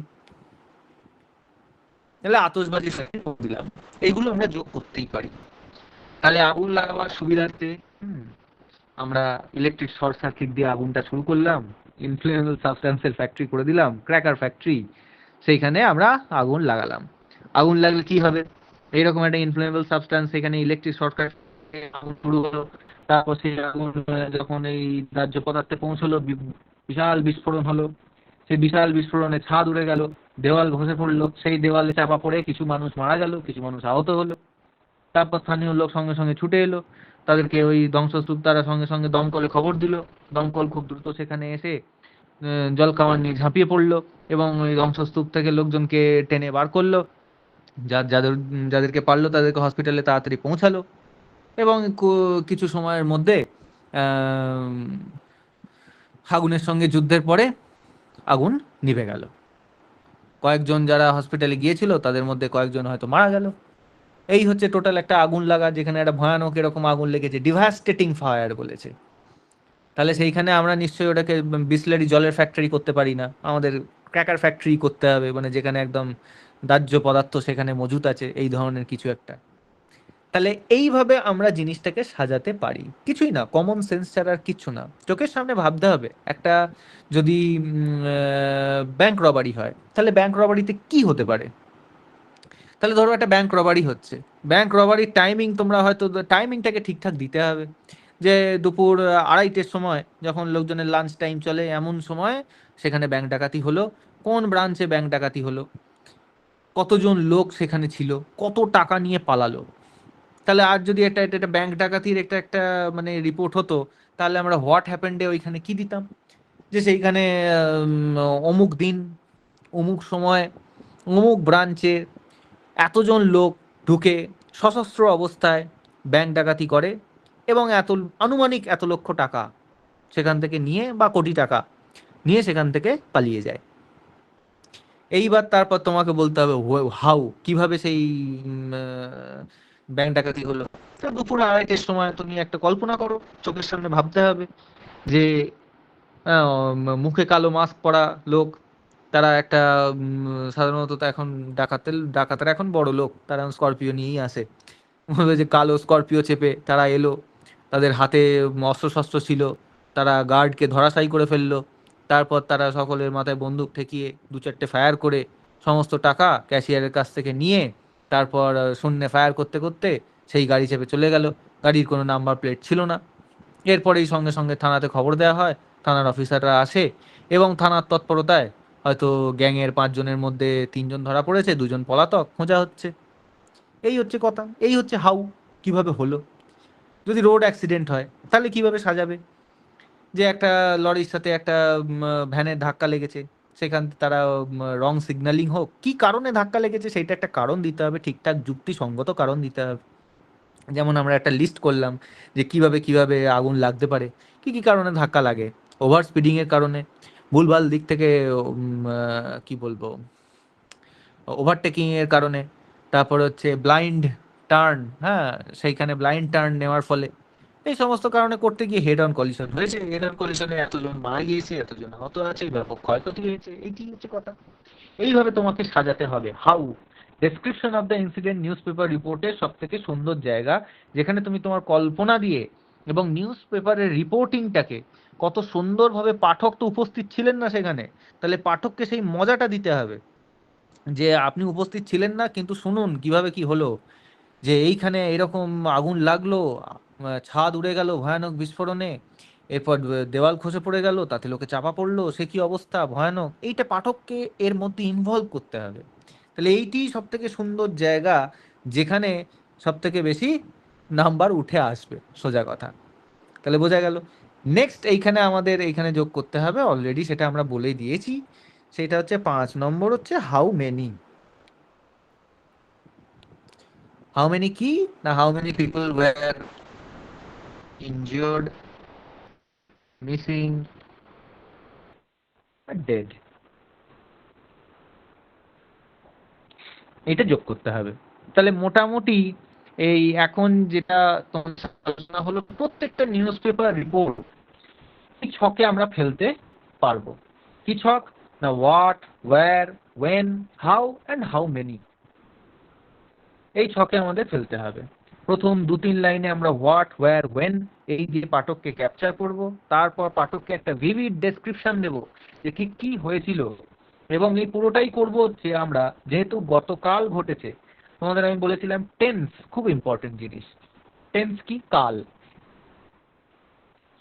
তাহলে আতশবাজি ফ্যাক্টরি যোগ দিলাম। এইগুলো আমরা যোগ করতেই পারি। তাহলে আগুন লাগাবার সুবিধার্থে আমরা ইলেকট্রিক শর্ট সার্কিট দিয়ে আগুনটা শুরু করলাম, ইনফ্লেমেবল সাবস্ট্যান্সের ফ্যাক্টরি করে দিলাম, ক্র্যাকার ফ্যাক্টরি, সেইখানে আমরা আগুন লাগালাম। আগুন লাগলে কি হবে? এইরকম একটা ইনফ্লেমেবল সাবস্ট্যান্স, সেখানে ইলেকট্রিক শর্ট আগুন শুরু হলো। তারপর সেই আগুন যখন এই দাহ্য পদার্থে পৌঁছলো, বিশাল বিস্ফোরণ হলো। সেই বিশাল বিস্ফোরণে ছাদ উড়ে গেল, দেওয়াল ধসে পড়লো, সেই দেওয়ালে চাপা পড়ে কিছু মানুষ মারা গেল, কিছু মানুষ আহত হলো। তারপর স্থানীয় লোক সঙ্গে সঙ্গে ছুটে এলো, তাদেরকে ওই ধ্বংসস্তূপ তারা সঙ্গে সঙ্গে দমকলে খবর দিল। দমকল খুব দ্রুত সেখানে এসে জলকামান নিয়ে ঝাঁপিয়ে পড়লো এবং ওই ধ্বংসস্তূপ থেকে লোকজনকে টেনে বার করলো। যাদেরকে পারলো তাদেরকে হসপিটালে তাড়াতাড়ি পৌঁছালো এবং কিছু সময়ের মধ্যে আগুনের সঙ্গে যুদ্ধের পরে আগুন নিভে গেল। কয়েকজন যারা হসপিটালে গিয়েছিল তাদের মধ্যে কয়েকজন হয়তো মারা গেল। এই হচ্ছে টোটাল একটা আগুন লাগা, যেখানে একটা ভয়ানক এরকম আগুন লেগেছে, ডিভাস্টেটিং ফায়ার বলেছে। তাহলে সেইখানে আমরা নিশ্চয়ই ওটাকে বিসলারি জলের ফ্যাক্টরি করতে পারি না, আমাদের ক্র্যাকার ফ্যাক্টরি করতে হবে, মানে যেখানে একদম দাহ্য পদার্থ সেখানে মজুত আছে, এই ধরনের কিছু একটা। তাহলে এইভাবে আমরা জিনিসটাকে সাজাতে পারি, কিছুই না, কমন সেন্স ছাড়া আর কিচ্ছু না। চোখের সামনে ভাবতে হবে, একটা যদি ব্যাংক রবারি হয়, তাহলে ব্যাংক রবারিতে কি হতে পারে? তাহলে ধরো একটা ব্যাংক রবারি হচ্ছে, ব্যাংক রবারির টাইমিং তোমরা হয়তো টাইমিংটাকে ঠিকঠাক দিতে হবে, যে দুপুর 2:30-টের সময় যখন লোকজনের লাঞ্চ টাইম চলে, এমন সময় সেখানে ব্যাংক ডাকাতি হলো, কোন ব্রাঞ্চে ব্যাংক ডাকাতি হলো, কতজন লোক সেখানে ছিল, কত টাকা নিয়ে পালালো। তাহলে আর যদি এটা ব্যাংক ডাকাতির একটা মানে রিপোর্ট হতো, তাহলে আমরা হোয়াট হ্যাপেন্ডে ওইখানে কি দিতাম, যে সেইখানে অমুক দিন অমুক সময় অমুক ব্রাঞ্চে এতজন লোক ঢুকে সশস্ত্র অবস্থায় ব্যাংক ডাকাতি করে এবং আনুমানিক এত লক্ষ টাকা সেখান থেকে নিয়ে, বা কোটি টাকা নিয়ে সেখান থেকে পালিয়ে যায়। এইবার তারপর তোমাকে বলতে হবে হাউ, কিভাবে সেই ব্যাংক ডাকাতি হলো। দুপুর 2:30-টের সময় তুমি একটা কল্পনা করো, চোখের সামনে ভাবতে হবে যে মুখে কালো মাস্ক পরা লোক, তারা একটা সাধারণত তো এখন ডাকাতেরা এখন বড় লোক, তারা স্করপিও নিয়েই আসে, যে কালো স্করপিও চেপে তারা এলো, তাদের হাতে অস্ত্রশস্ত্র ছিল, তারা গার্ডকে ধরাশায়ী করে ফেললো। তারপর তারা সকলের মাথায় বন্দুক ঠেকিয়ে 2-4টে ফায়ার করে সমস্ত টাকা ক্যাশিয়ারের কাছ থেকে নিয়ে, তারপর শূন্যে ফায়ার করতে করতে সেই গাড়ি চেপে চলে গেল। গাড়ির কোনো নাম্বার প্লেট ছিল না। এরপরেই সঙ্গে সঙ্গে থানাতে খবর দেওয়া হয়, থানার অফিসাররা আসে এবং থানার তৎপরতায় হয়তো গ্যাংয়ের 5 জনের মধ্যে 3 জন ধরা পড়েছে, 2 জন পলাতক, খোঁজা হচ্ছে। এই হচ্ছে কথা, এই হচ্ছে হাউ, কিভাবে হলো। যদি রোড অ্যাক্সিডেন্ট হয় তাহলে কিভাবে সাজাবে, যে একটা লরির সাথে একটা ভ্যানের ধাক্কা লেগেছে, সেখান তারা রং সিগন্যালিং হোক, কি কারণে ধাক্কা লেগেছে সেটা একটা কারণ দিতে হবে, ঠিকঠাক যুক্তিসঙ্গত কারণ দিতে হবে। যেমন আমরা একটা লিস্ট করলাম যে কিভাবে কিভাবে আগুন লাগতে পারে, কি কি কারণে ধাক্কা লাগে, ওভার স্পিডিংয়ের কারণে, ভুলভাল দিক থেকে কি বলবো ওভারটেকিংয়ের কারণে, তারপর হচ্ছে ব্লাইন্ড টার্ন, হ্যাঁ সেইখানে ব্লাইন্ড টার্ন নেওয়ার ফলে, এই সমস্ত কারণে করতে গিয়ে হেড অন কলিশন হয়েছে, হেড অন কলিশনে এতজন মারা গিয়েছে, এতজন আহত আছে, ব্যাপক ক্ষয়ক্ষতি হয়েছে, এইটি হচ্ছে কথা। এইভাবে তোমাকে সাজাতে হবে how. Description of the incident news paper রিপোর্টের সব থেকে সুন্দর জায়গা, যেখানে তুমি তোমার কল্পনা দিয়ে এবং নিউজ পেপারের রিপোর্টিংটাকে কত সুন্দরভাবে, পাঠক তো উপস্থিত ছিলেন না সেখানে, তাহলে পাঠককে সেই মজাটা দিতে হবে যে আপনি উপস্থিত ছিলেন না, কিন্তু শুনুন কিভাবে কি হলো, যে এইখানে এরকম আগুন লাগলো, ছাদ উড়ে গেল ভয়ানক বিস্ফোরণে, এরপর দেওয়াল খসে পড়ে গেল, তাতে লোকে চাপা পড়লো, সে কি অবস্থা ভয়ানক। এইটা পাঠককে এর মধ্যে ইনভলভ করতে হবে। তাহলে এইটি সব থেকে সুন্দর জায়গা, যেখানে সব থেকে বেশি নাম্বার উঠে আসবে, সোজা কথা। তাহলে বোঝা গেল। নেক্সট এইখানে আমাদের এইখানে যোগ করতে হবে, অলরেডি সেটা আমরা বলেই দিয়েছি, সেটা হচ্ছে 5 নম্বর, হচ্ছে হাউ মেনি। হাউ মেনি কি না, how many people were injured, missing, or dead, এটা যোগ করতে হবে। তাহলে মোটামুটি এই এখন যেটা তোমার সাথে আলোচনা হলো, প্রত্যেকটা নিউজ পেপার রিপোর্ট এই ছকে আমরা ফেলতে পারবো। কি ছক না, what, where, when, how and how many. এই ছকে আমাদের ফেলতে হবে। প্রথম 2-3 লাইনে আমরা হোয়াট, ওয়্যার, ওয়েন এই দিয়ে পাঠককে ক্যাপচার করব, তারপর পাঠককে একটা ভিভিড ডেসক্রিপশন দেব যে কি কি হয়েছিল, এবং এই পুরোটাই করব হচ্ছে আমরা, যেহেতু গতকাল ঘটেছে। তোমাদের আমি বলেছিলাম টেন্স খুব ইম্পর্টেন্ট জিনিস। টেন্স কি? কাল।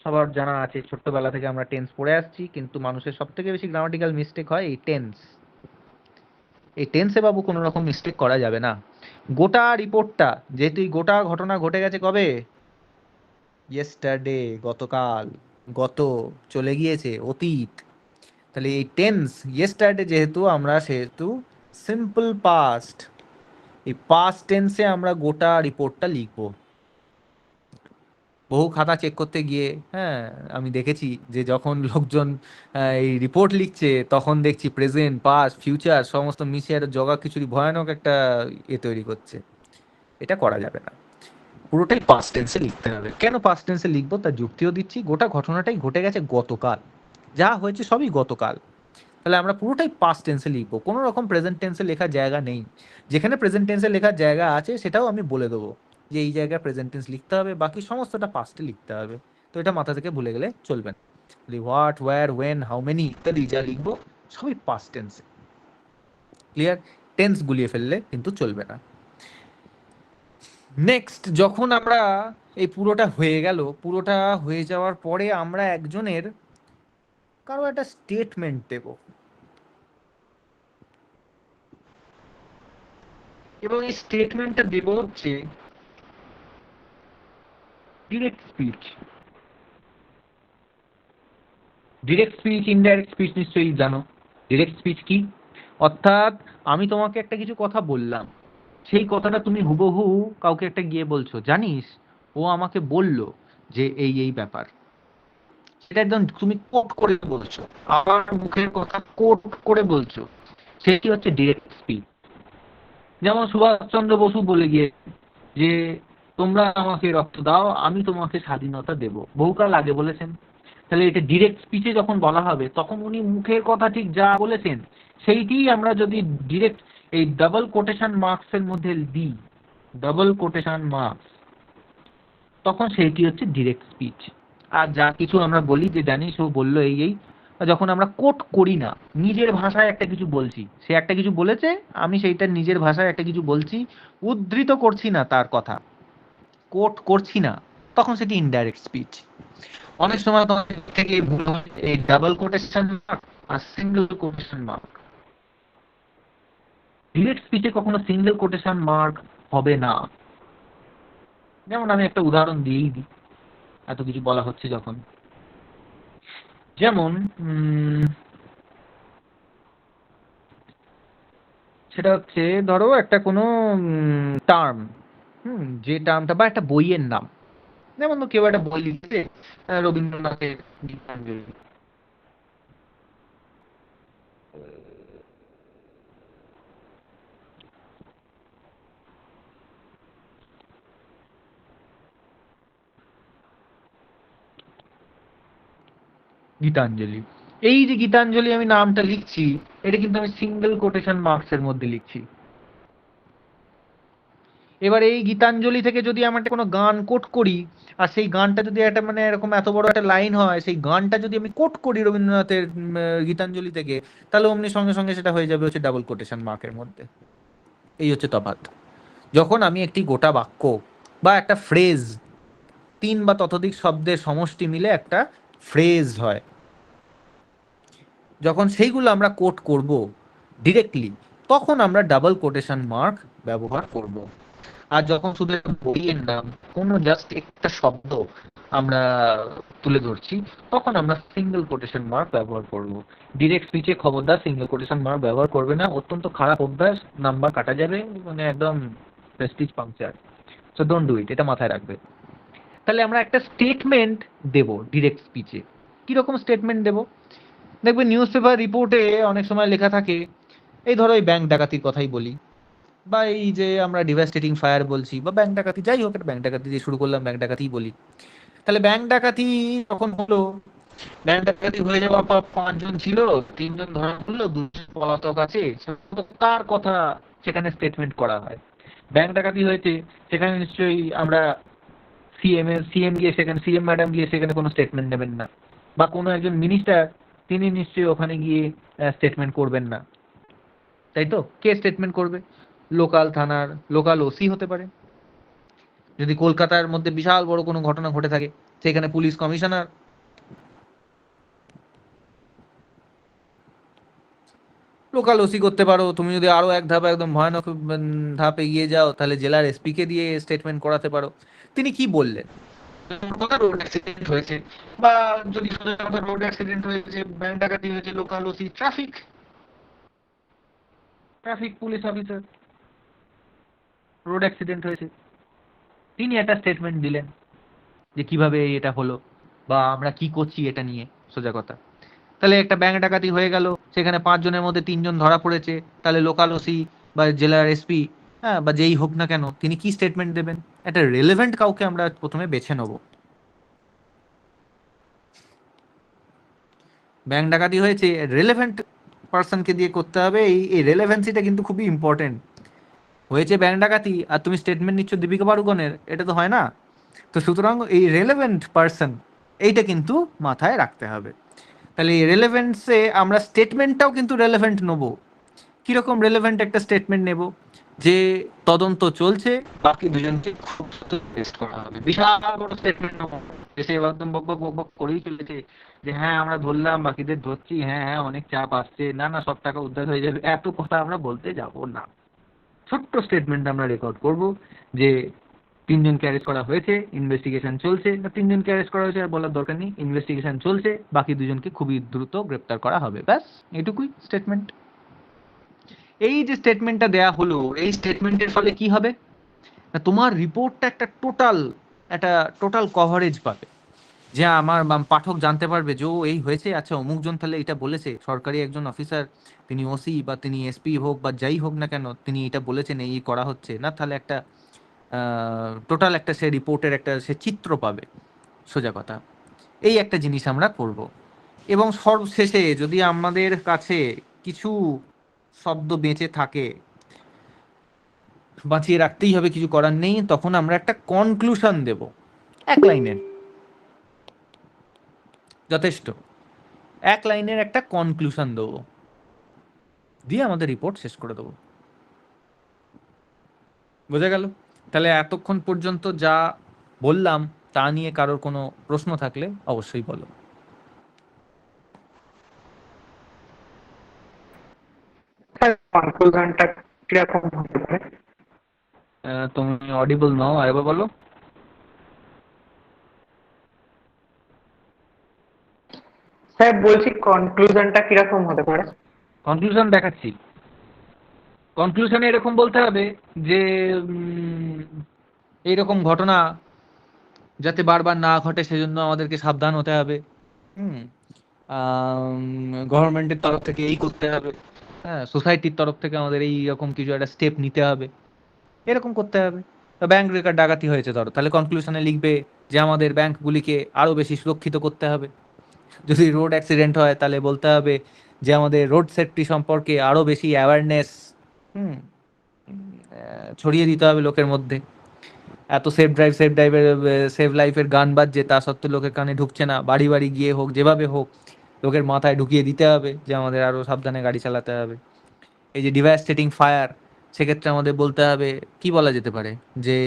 সবার জানা আছে, ছোট্টবেলা থেকে আমরা টেন্স পড়ে আসছি, কিন্তু মানুষের সব থেকে বেশি গ্রামাটিক্যাল মিস্টেক হয় এই টেন্স। এই টেন্সে বাবু কোনো রকম মিস্টেক করা যাবে না। গোটা রিপোর্টটা, যেহেতু এই গোটা ঘটনা ঘটে গেছে কবে? ইয়েস্টারডে, গতকাল। গত চলে গিয়েছে, অতীত। তাহলে এই টেন্স ইয়েস্টারডে যেহেতু, আমরা সেহেতু সিম্পল পাস্ট, এই পাস্ট টেন্সে আমরা গোটা রিপোর্টটা লিখবো। বহু খাতা চেক করতে গিয়ে হ্যাঁ আমি দেখেছি যে যখন লোকজন এই রিপোর্ট লিখছে তখন দেখছি প্রেজেন্ট, পাস্ট, ফিউচার সমস্ত মিশিয়ে একটা জগা খিচুড়ি ভয়ানক একটা তৈরি করছে। এটা করা যাবে না, পুরোটাই পাস্ট টেন্সে লিখতে হবে। কেন পাস্ট টেন্সে লিখবো তার যুক্তিও দিচ্ছি। গোটা ঘটনাটাই ঘটে গেছে গতকাল, যা হয়েছে সবই গতকাল। তাহলে আমরা পুরোটাই পাস্ট টেন্সে লিখবো, কোনো রকম প্রেজেন্ট টেন্সে লেখার জায়গা নেই। যেখানে প্রেজেন্ট টেন্সে লেখার জায়গা আছে সেটাও আমি বলে দেবো যে এই জায়গায় প্রেজেন্ট টেন্স লিখতে হবে, বাকি সমস্তটা পাস্টে লিখতে হবে। তো এটা মাথা থেকে ভুলে গেলে চলবে না। What, where, when, how many ইত্যাদি যা লিখবো সবই পাস্ট টেন্সে। ক্লিয়ার? টেন্স গুলিয়ে ফেললে কিন্তু চলবে না। নেক্সট, যখন আমরা এই পুরোটা হয়ে গেল, পুরোটা হয়ে যাওয়ার পরে আমরা একজনের কারো একটা স্টেটমেন্ট দেব, এবং এই স্টেটমেন্টটা দেব হচ্ছে direct speech. Direct speech, indirect speech নিশ্চয়ই জানো। ডিরেক্ট স্পিচ কি? অর্থাৎ আমি তোমাকে একটা কিছু কথা বললাম, সেই কথাটা তুমি হুবহু কাউকে একটা গিয়ে বলছো, জানিস ও আমাকে বলল যে এই এই ব্যাপার। সেটা একদম তুমি কোট করে বলছো, আবার মুখের কথা কোট করে বলছো, সেটি হচ্ছে ডিরেক্ট স্পিচ। যেমন সুভাষচন্দ্র বসু বলে গিয়ে যে তোমরা আমাকে রক্ত দাও, আমি তোমাকে স্বাধীনতা দেব, বহুকাল আগে বলেছেন। তাহলে এটা ডিরেক্ট স্পিচে যখন বলা হবে তখন উনি মুখের কথা ঠিক যা বলেছেন সেইটি আমরা যদি ডিরেক্ট এই ডাবল কোটেশন মার্কস এর মধ্যে দিই, ডাবল কোটেশন মার্কস, তখন সেইটি হচ্ছে ডিরেক্ট স্পিচ। আর যা কিছু আমরা বলি যে জানিস ও বললো এই এই, যখন আমরা কোট করি না, নিজের ভাষায় একটা কিছু বলছি, সে একটা কিছু বলেছে, আমি সেইটা নিজের ভাষায় একটা কিছু বলছি, উদ্ধৃত করছি না তার কথা, কোট করছি না, তখন সেটি ইনডাইরেক্ট স্পিচ। অনেক সময় তোমাদের থেকে ভুল হয় এই ডাবল কোটেশন মার্ক আর সিঙ্গেল কোটেশন মার্ক। ডিরেক্ট স্পিচে কখনো সিঙ্গেল কোটেশন মার্ক হবে না। যেমন আমি একটা উদাহরণ দিয়েই দিই, এত কিছু বলা হচ্ছে যখন। যেমন সেটা হচ্ছে ধরো একটা কোনো টার্ম, যে টার্মটা, বা একটা বইয়ের নাম। যেমন কেউ একটা বই লিখছে রবীন্দ্রনাথের গীতাঞ্জলি, গীতাঞ্জলি। এই যে গীতাঞ্জলি আমি নামটা লিখছি, এটা কিন্তু আমি সিঙ্গেল কোটেশন মার্কস এর মধ্যে লিখছি। এবার এই গীতাঞ্জলি থেকে যদি আমরা একটা কোনো গান কোট করি, আর সেই গানটা যদি একটা মানে এরকম এত বড় একটা লাইন হয়, সেই গানটা যদি আমি কোট করি রবীন্দ্রনাথের গীতাঞ্জলি থেকে, তাহলে অমনি সঙ্গে সঙ্গে সেটা হয়ে যাবে হচ্ছে ডাবল কোটেশন মার্কের মধ্যে। এই হচ্ছে তফাৎ। যখন আমি একটি গোটা বাক্য বা একটা ফ্রেজ, 3 বা ততোধিক শব্দের সমষ্টি মিলে একটা ফ্রেজ হয়, যখন সেইগুলো আমরা কোট করব ডিরেক্টলি, তখন আমরা ডাবল কোটেশন মার্ক ব্যবহার করব। আর যখন শুধু বইয়ের নাম, কোনো জাস্ট একটা শব্দ আমরা তুলে ধরছি, তখন আমরা সিঙ্গেল কোটেশন মার্ক ব্যবহার করব। ডিরেক্ট স্পিচে খবরদার সিঙ্গেল কোটেশন মার্ক ব্যবহার করবে না, অত্যন্ত খারাপ অভ্যাস, নাম্বার কাটা যাবে, মানে একদম Prestige puncture. So don't do it, এটা মাথায় রাখবে। তাহলে আমরা একটা স্টেটমেন্ট দেব ডিরেক্ট স্পিচে। কিরকম স্টেটমেন্ট দেব? দেখবে নিউজ পেপার রিপোর্টে অনেক সময় লেখা থাকে, এই ধরো এই ব্যাংক ডাকাতির কথাই বলি, বা এই যে আমরা ডিভাস্টেটিং ফায়ার বলছি, বা ব্যাংক ডাকাতি, যাই হোক, ব্যাংক ডাকাতি দিয়ে শুরু করলাম, ব্যাংক ডাকাতিই বলি। তাহলে ব্যাংক ডাকাতি যখন হলো, ব্যাংক ডাকাতি হয়ে যাওয়ার পর 5 জন ছিল, 3 জন ধরা পড়লো, 2 জন পলাতক আছে, কার কথা সেখানে স্টেটমেন্ট করা হয়। ব্যাংক ডাকাতি হয়েছে, সেখানে নিশ্চয়ই আমরা সিএম গিয়ে সেখানে, সিএম ম্যাডাম গিয়ে সেখানে কোনো স্টেটমেন্ট নেবেন না, বা কোনো একজন মিনিস্টার তিনি নিশ্চয়ই ওখানে গিয়ে স্টেটমেন্ট করবেন না, তাই তো? কে স্টেটমেন্ট করবে? লোকাল থানার লোকাল ওসি হতে পারে, যদি কলকাতার মধ্যে বিশাল বড় কোনো ঘটনা ঘটে থাকে সেখানে পুলিশ কমিশনার, লোকাল ওসি করতে পারো। তুমি যদি আরো এক ধাপ একদম ভয়ানক ধাপ এগিয়ে যাও তাহলে জেলার এসপি কে দিয়ে স্টেটমেন্ট করাতে পারো, তিনি কি বললেন, রোড অ্যাক্সিডেন্ট হয়েছে, বা যদি রোড অ্যাক্সিডেন্ট হয়েছে, ব্যাংক ডাকাতি হয়েছে, local OC, traffic police officer, road accident হয়েছে, তিনি একটা স্টেটমেন্ট দিলেন যে কিভাবে এটা হলো বা আমরা কি করছি এটা নিয়ে, সোজা কথা। তাহলে একটা ব্যাংক ডাকাতি হয়ে গেল, সেখানে 5 জনের মধ্যে 3 জন ধরা পড়েছে, তাহলে লোকাল ওসি বা জেলার এসপি, হ্যাঁ, বা যেই হোক না কেন, তিনি কি স্টেটমেন্ট দেবেন? একটা রেলেভেন্ট কাউকে আমরা প্রথমে বেছে নেব। ব্যাংক ডাকাতি হয়েছে, রেলেভেন্ট পার্সনকে দিয়ে করতে হবে। এই রেলেভেন্সিটা কিন্তু খুবই ইম্পর্টেন্ট। হয়েছে ব্যাংক ডাকাতি আর তুমি স্টেটমেন্ট নিচ্ছ দীপিকা পাড়ুকনের, এটা তো হয় না। তো সুতরাং এই রেলেভেন্ট পার্সন, এইটা কিন্তু মাথায় রাখতে হবে। তাহলে এই রেলেভেন্সে আমরা স্টেটমেন্টটাও কিন্তু রেলেভেন্ট নেব। কিরকম রেলেভেন্ট একটা স্টেটমেন্ট নেব? যে তদন্ত চলছে, বাকি দুজনকে খুব টেস্ট করা হবে, বিশাল বড় স্টেটমেন্ট নেব, এসে একদম বক বক বক বক করেই চলেছে যে হ্যাঁ আমরা ধরলাম, বাকিদের ধরছি, হ্যাঁ হ্যাঁ অনেক চাপ আসছে, না না সব টাকা উদ্ধার হয়ে যাবে, এত কথা আমরা বলতে যাব না। ছোট্ট স্টেটমেন্ট আমরা রেকর্ড করব যে 3 জনকে অ্যারেস্ট করা হয়েছে, ইনভেস্টিগেশন চলছে, না 3 জনকে অ্যারেস্ট করা হয়েছে আর বলার দরকার নেই, ইনভেস্টিগেশন চলছে, বাকি 2 জনকে খুবই দ্রুত গ্রেপ্তার করা হবে, ব্যাস এটুকুই স্টেটমেন্ট। এই যে স্টেটমেন্টটা দেয়া হলো, এই স্টেটমেন্টের ফলে কি হবে না, তোমার রিপোর্টটা একটা টোটাল কভারেজ পাবে, যে আমার পাঠক জানতে পারবে যে ও এই হয়েছে, আচ্ছা অমুক জন তাহলে এটা বলেছে, সরকারি একজন অফিসার, তিনি ওসি বা তিনি এসপি হোক বা যাই হোক না কেন, তিনি এটা বলেছেন, এই করা হচ্ছে না, তাহলে একটা টোটাল একটা সে রিপোর্টের একটা সে চিত্র পাবে, সোজা কথা। এই একটা জিনিস আমরা করব। এবং সর্বশেষে যদি আমাদের কাছে কিছু শব্দ বেঁচে থাকে, বাঁচিয়ে রাখতেই হবে, কিছু করার নেই, তখন আমরা একটা কনক্লুশন দেব, 1 লাইনের, যথেষ্ট। 1 লাইনের একটা কনক্লুশন দেবো, দিয়ে আমাদের রিপোর্ট শেষ করে দেবো। বোঝা গেল? তাহলে এতক্ষণ পর্যন্ত যা বললাম তা নিয়ে কারোর কোনো প্রশ্ন থাকলে অবশ্যই বলো। কনক্লুশনটা কিরকম হতে পারে? তুমি অডিবল নাও, আরেকবার বলো। স্যার বলছি কনক্লুশনটা কিরকম হতে পারে? কনক্লুশন দেখাচ্ছি। কনক্লুশনে এরকম বলতে হবে যে এইরকম ঘটনা যাতে বারবার না ঘটে সেজন্য আমাদেরকে সাবধান হতে হবে। গভর্নমেন্টের তরফ থেকে এই করতে হবে, হ্যাঁ, সোসাইটির তরফ থেকে আমাদের এই রকম কিছু একটা স্টেপ নিতে হবে, এরকম করতে হবে। ব্যাংক রেকার ডাকাতি হয়েছে ধরো, তাহলে কনক্লুশনে লিখবে যে আমাদের ব্যাংকগুলিকে আরো বেশি সুরক্ষিত করতে হবে। যদি রোড অ্যাক্সিডেন্ট হয় তাহলে বলতে হবে যে আমাদের রোড সেফটি সম্পর্কে আরো বেশি অ্যাওয়ারনেস ছড়িয়ে দিতে হবে লোকের মধ্যে। এত সেফ ড্রাইভের সেভ লাইফের গান বাজছে, তা সত্ত্বেও লোকের কানে ঢুকছে না, বাড়ি বাড়ি গিয়ে হোক, যেভাবে হোক লোকের মাথায় ঢুকিয়ে দিতে হবে যে আমাদের আরো সাবধানে গাড়ি চালাতে হবে। এই যে ডিভাস্টেটিং ফায়ার, সেক্ষেত্রে আমাদের বলতে হবে, কি বলা যেতে পারে, যে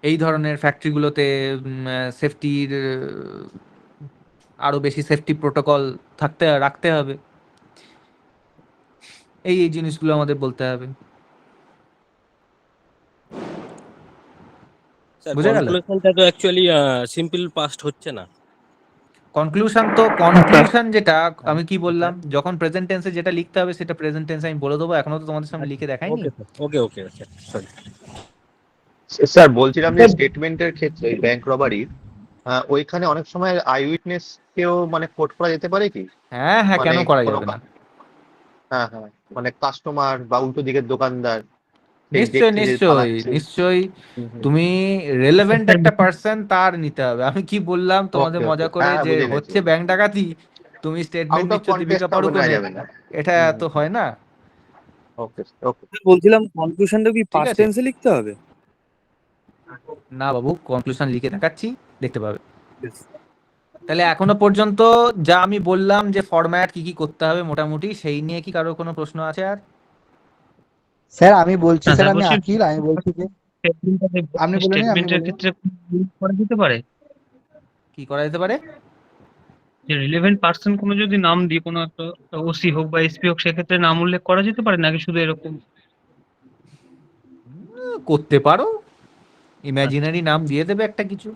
এই ধরনের ফ্যাক্টরিগুলোতে সেফটির আরো বেশি সেফটি প্রোটোকল রাখতে হবে। এই জিনিসগুলো আমাদের বলতে হবে। বুঝে গেল? কনক্লুশনটা তো অ্যাকচুয়ালি সিম্পল পাস্ট হচ্ছে না। কনক্লুশন যেটা আমি কি বললাম, যখন প্রেজেন্ট টেন্সে যেটা লিখতে হবে সেটা প্রেজেন্ট টেন্সে আমি বলে দেবো, এখনো তো তোমাদের সামনে লিখে দেখাইনি। ওকে ওকে ওকে সরি স্যার বলছিলাম যে স্টেটমেন্টের ক্ষেত্রে ব্যাংক রবারির ওইখানে অনেক সময় আই উইটনেস কেও মানে কোট করা যেতে পারে কি? হ্যাঁ হ্যাঁ, কেন মানে করা যাবে না? হ্যাঁ হ্যাঁ, মানে কাস্টমার বা উল্টো দিকের দোকানদার, নিশ্চয়ই নিশ্চয়ই নিশ্চয়ই, তুমি রেলেভেন্ট একটা পার্সন তার নিতে হবে। আমি কি বললাম তোমাদের মজা করে যে হচ্ছে ব্যাংক ডাকাতি, তুমি স্টেটমেন্ট নিচ্ছ দীপিকা পাড়ুকোনের, এটা তো হয় না। ওকে ওকে। বলছিলাম কনক্লুশনটা কি ঠিক পাস্ট আছে? টেন্সে লিখতে হবে? না বাবু, কনক্লুশন লিখে দেখাচ্ছি, দেখতে পাবে। Yes. তাহলে এখনো পর্যন্ত যা আমি বললাম যে ফরম্যাট কি কি করতে হবে মোটামুটি, সেই নিয়ে কি কারোর কোনো প্রশ্ন আছে আর? স্যার আমি বলছি, না স্যার স্যার আমি বলছি আকিল, আমি বলছি যে আপনি বলে নিন, আপনি স্টেটমেন্টের বলে নিন। ক্ষেত্রে করা যেতে পারে কি করা যেতে পারে? যে রিলেভেন্ট পার্সন কোনো যদি নাম দিয়ে কোনো একটা ওসি হোক বা এসপি হোক সেক্ষেত্রে নাম উল্লেখ করা যেতে পারে নাকি শুধু এরকম? করতে পারো, ইমাজিনারি নাম দিয়ে দেবে একটা কিছু।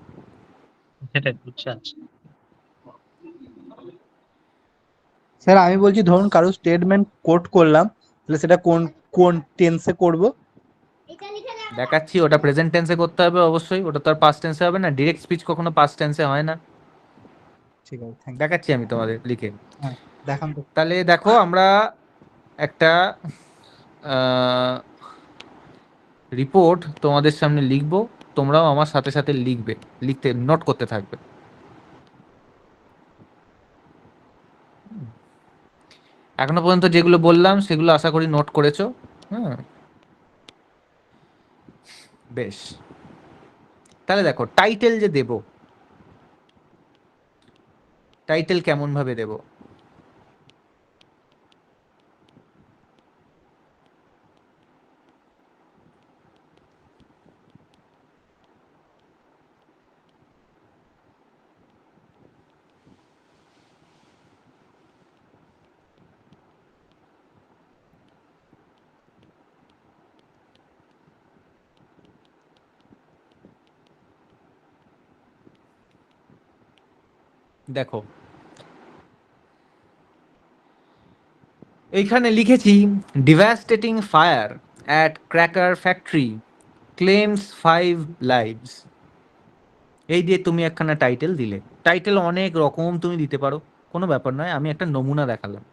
সেটাই বুঝছি। আচ্ছা স্যার আমি বলছি, ধরুন কারো স্টেটমেন্ট কোট করলাম, তাহলে সেটা কোন কোন টেন্সে করব? দেখাচ্ছি, ওটা প্রেজেন্ট টেন্সে করতে হবে অবশ্যই, ওটা তো আর পাস্ট টেন্সে হবে না, ডিরেক্ট স্পিচ কখনো পাস্ট টেন্সে হয় না। ঠিক আছে, থ্যাংক ইউ। দেখাচ্ছি আমি তোমাদের লিখে। হ্যাঁ দেখান তো। তাহলে দেখো, আমরা একটা রিপোর্ট তোমাদের সামনে লিখবো, তোমরাও আমার সাথে সাথে লিখবে, লিখতে নোট করতে থাকবে। এখনো পর্যন্ত যেগুলো বললাম সেগুলো আশা করি নোট করেছো। হ্যাঁ, বেশ। তাহলে দেখো, টাইটেল যে দেব, টাইটেল কেমন ভাবে দেব? দেখো, এইখানে লিখেছি devastating fire at cracker factory claims 5 lives. এই দিয়ে তুমি একখানা টাইটেল দিলে। টাইটেল অনেক রকম তুমি দিতে পারো, কোনো ব্যাপার নয়, আমি একটা নমুনা দেখালাম।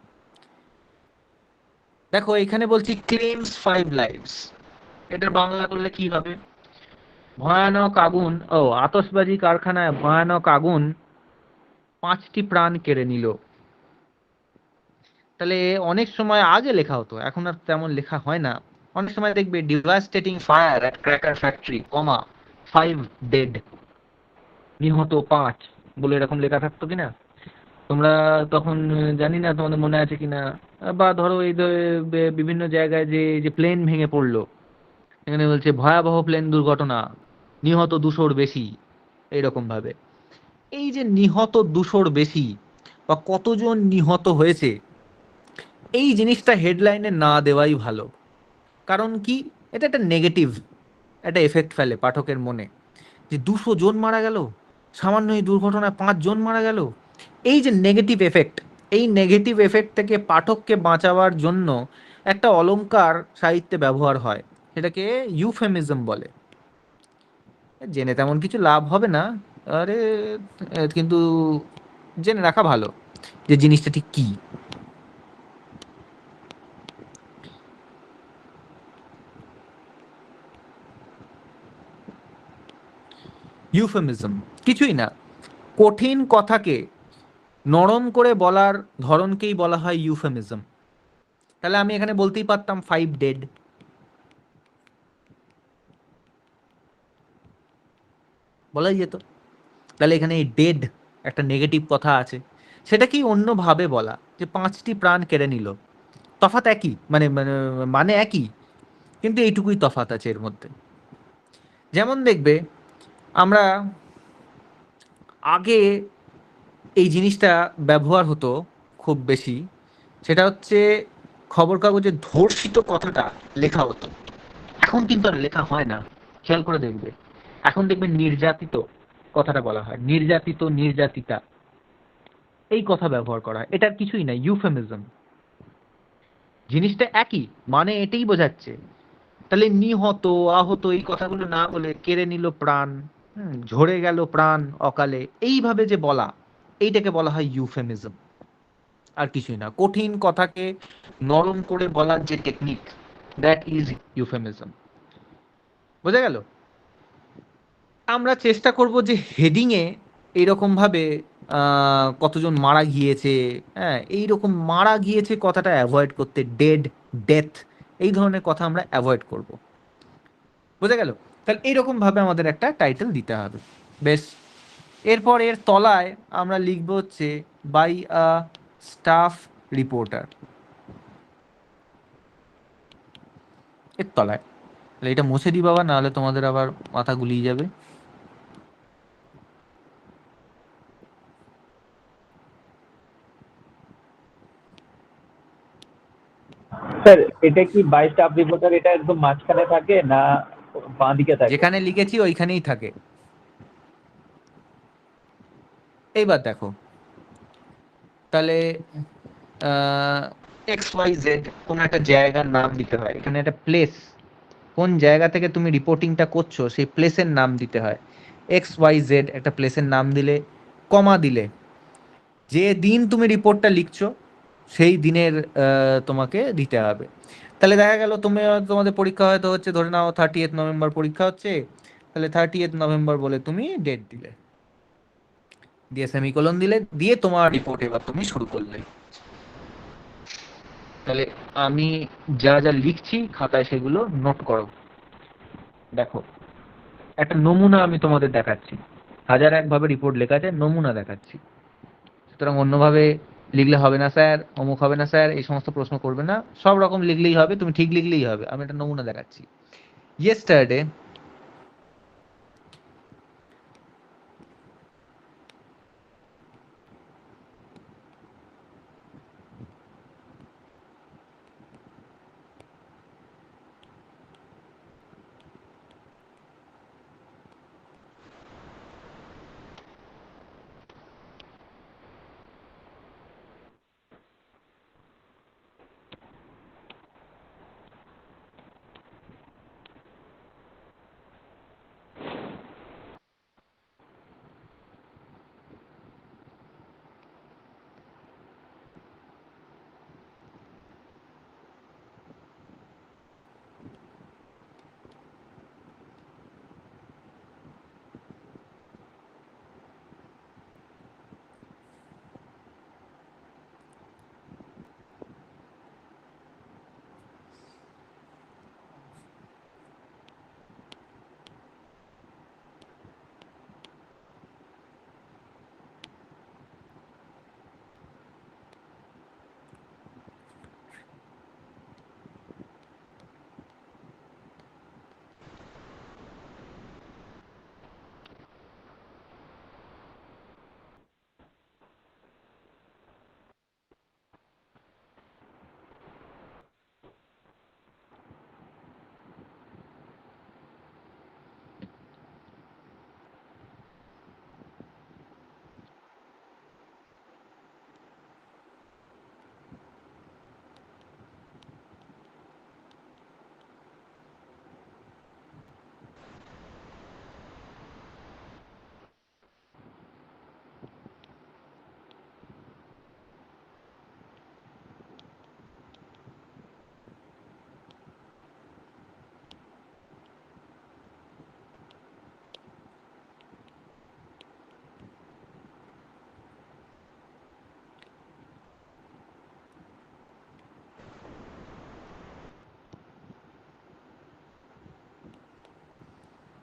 দেখো এখানে বলছি ক্লেমস 5 লাইভস, এটা বাংলা করলে কি হবে? ভয়ানক আগুন, আতশবাজি কারখানায় ভয়ানক আগুন 5টি প্রাণ কেড়ে নিল। তাহলে অনেক সময় আগে লেখা হতো, এখন আর তেমন লেখা হয় না। অনেক সময় দেখবে devastating fire at cracker factory, 5 dead, নিহত 5 বলে এরকম লেখা থাকতো কিনা তোমরা তখন? জানি না তোমাদের মনে আছে কিনা। বা ধরো এই বিভিন্ন জায়গায় যে যে প্লেন ভেঙে পড়লো, এখানে বলছে ভয়াবহ প্লেন দুর্ঘটনা, নিহত 200-র বেশি, এইরকম ভাবে। এই যে নিহত 200-র বেশি বা কতজন নিহত হয়েছে, এই জিনিসটা হেডলাইনে না দেওয়াই ভালো। কারণ কি, এটা একটা নেগেটিভ একটা এফেক্ট ফেলে পাঠকের মনে, যে 200 জন মারা গেল, সামান্য এই দুর্ঘটনায় 5 জন মারা গেল। এই যে নেগেটিভ এফেক্ট, এই নেগেটিভ এফেক্ট থেকে পাঠককে বাঁচাবার জন্য একটা অলংকার সাহিত্যে ব্যবহার হয়, সেটাকে ইউফেমিজম বলে। জেনে তেমন কিছু লাভ হবে না, আরে কিন্তু জেনে রাখা ভালো যে জিনিসটা ঠিক কি। ইউফেমিজম কিছুই না, কঠিন কথাকে নরম করে বলার ধরনকেই বলা হয় ইউফেমিজম। তাহলে আমি এখানে বলতেই পারতাম 5 ডেড, বলাই যেত। তাহলে এখানে এই ডেড একটা নেগেটিভ কথা আছে, সেটা কি অন্যভাবে বলা, যে 5টি প্রাণ কেড়ে নিল। তফাৎ একই, মানে মানে একই, কিন্তু এইটুকুই তফাৎ আছে এর মধ্যে। যেমন দেখবে আমরা আগে এই জিনিসটা ব্যবহার হতো খুব বেশি, সেটা হচ্ছে খবর কাগজে ধর্ষিত কথাটা লেখা হতো, এখন কিন্তু আর লেখা হয় না। খেয়াল করে দেখবে, এখন দেখবে নির্যাতিত কথাটা বলা হয়, নির্যাতিত, নির্যাতিতা, এই কথা ব্যবহার করা হয়। এটার কিছুই না, ইউফেমিজম। জিনিসটা একই, মানে এটাই বোঝাচ্ছে। তাহলে নিহত, আহত এই কথাগুলো না বলে কেড়ে নিল প্রাণ, ঝরে গেল প্রাণ অকালে, এইভাবে যে বলা, এইটাকে বলা হয় ইউফেমিজম, আর কিছুই না। কঠিন কথাকে নরম করে বলার যে টেকনিক, দ্যাট ইজ ইউফেমিজম। বোঝা গেল? আমরা চেষ্টা করব যে হেডিংয়ে এইরকম ভাবে কতজন মারা গিয়েছে, হ্যাঁ, এইরকম মারা গিয়েছে কথাটা অ্যাভয়েড করতে, ডেড, ডেথ, এই ধরনের কথা আমরা অ্যাভয়েড করব। বুঝে গেল? তাহলে এইরকম ভাবে আমাদের একটা টাইটেল দিতে হবে। বেশ, এরপর এর তলায় আমরা লিখব হচ্ছে বাই আ স্টাফ রিপোর্টার, এর তলায়। তাহলে এটা মুছে দিই বাবা, নাহলে তোমাদের আবার মাথা গুলিয়ে যাবে। স্যার এটা কি বাই স্টাফ রিপোর্টার এটা একদম মাঝখানে থাকে না বাঁ দিকে থাকে? যেখানে লিখেছি ওইখানেই থাকে। এইবার দেখো, তাহলে এক্স ওয়াই জেড কোন একটা জায়গার নাম দিতে হয়। এখানে একটা প্লেস, কোন জায়গা থেকে তুমি রিপোর্টিংটা করছো সেই প্লেসের নাম দিতে হয়। এক্স ওয়াই জেড একটা প্লেসের নাম দিলে, কমা দিলে, যে দিন তুমি রিপোর্টটা লিখছো সেই দিনের তোমাকে দিতে হবে। তাহলে দেখা গেল তুমি তোমাদের পরীক্ষা হয়তো হচ্ছে, ধরে নাও 30th নভেম্বর পরীক্ষা হচ্ছে, তাহলে 30th নভেম্বর বলে তুমি ডেট দিলে, দিয়ে সেমিকোলন দিলে, দিয়ে তোমার রিপোর্ট এবার তুমি শুরু করলে। তাহলে আমি যা যা লিখছি খাতায় সেগুলো নোট করো। দেখো, একটা নমুনা আমি তোমাদের দেখাচ্ছি, হাজার একভাবে রিপোর্ট লেখা আছে, নমুনা দেখাচ্ছি। সুতরাং অন্যভাবে লিখলে হবে না স্যার, অমুক হবে না স্যার, এই সমস্ত প্রশ্ন করবে না, সব রকম লিখলেই হবে, তুমি ঠিক লিখলেই হবে। আমি একটা নমুনা দেখাচ্ছি। ইয়েস্টারডে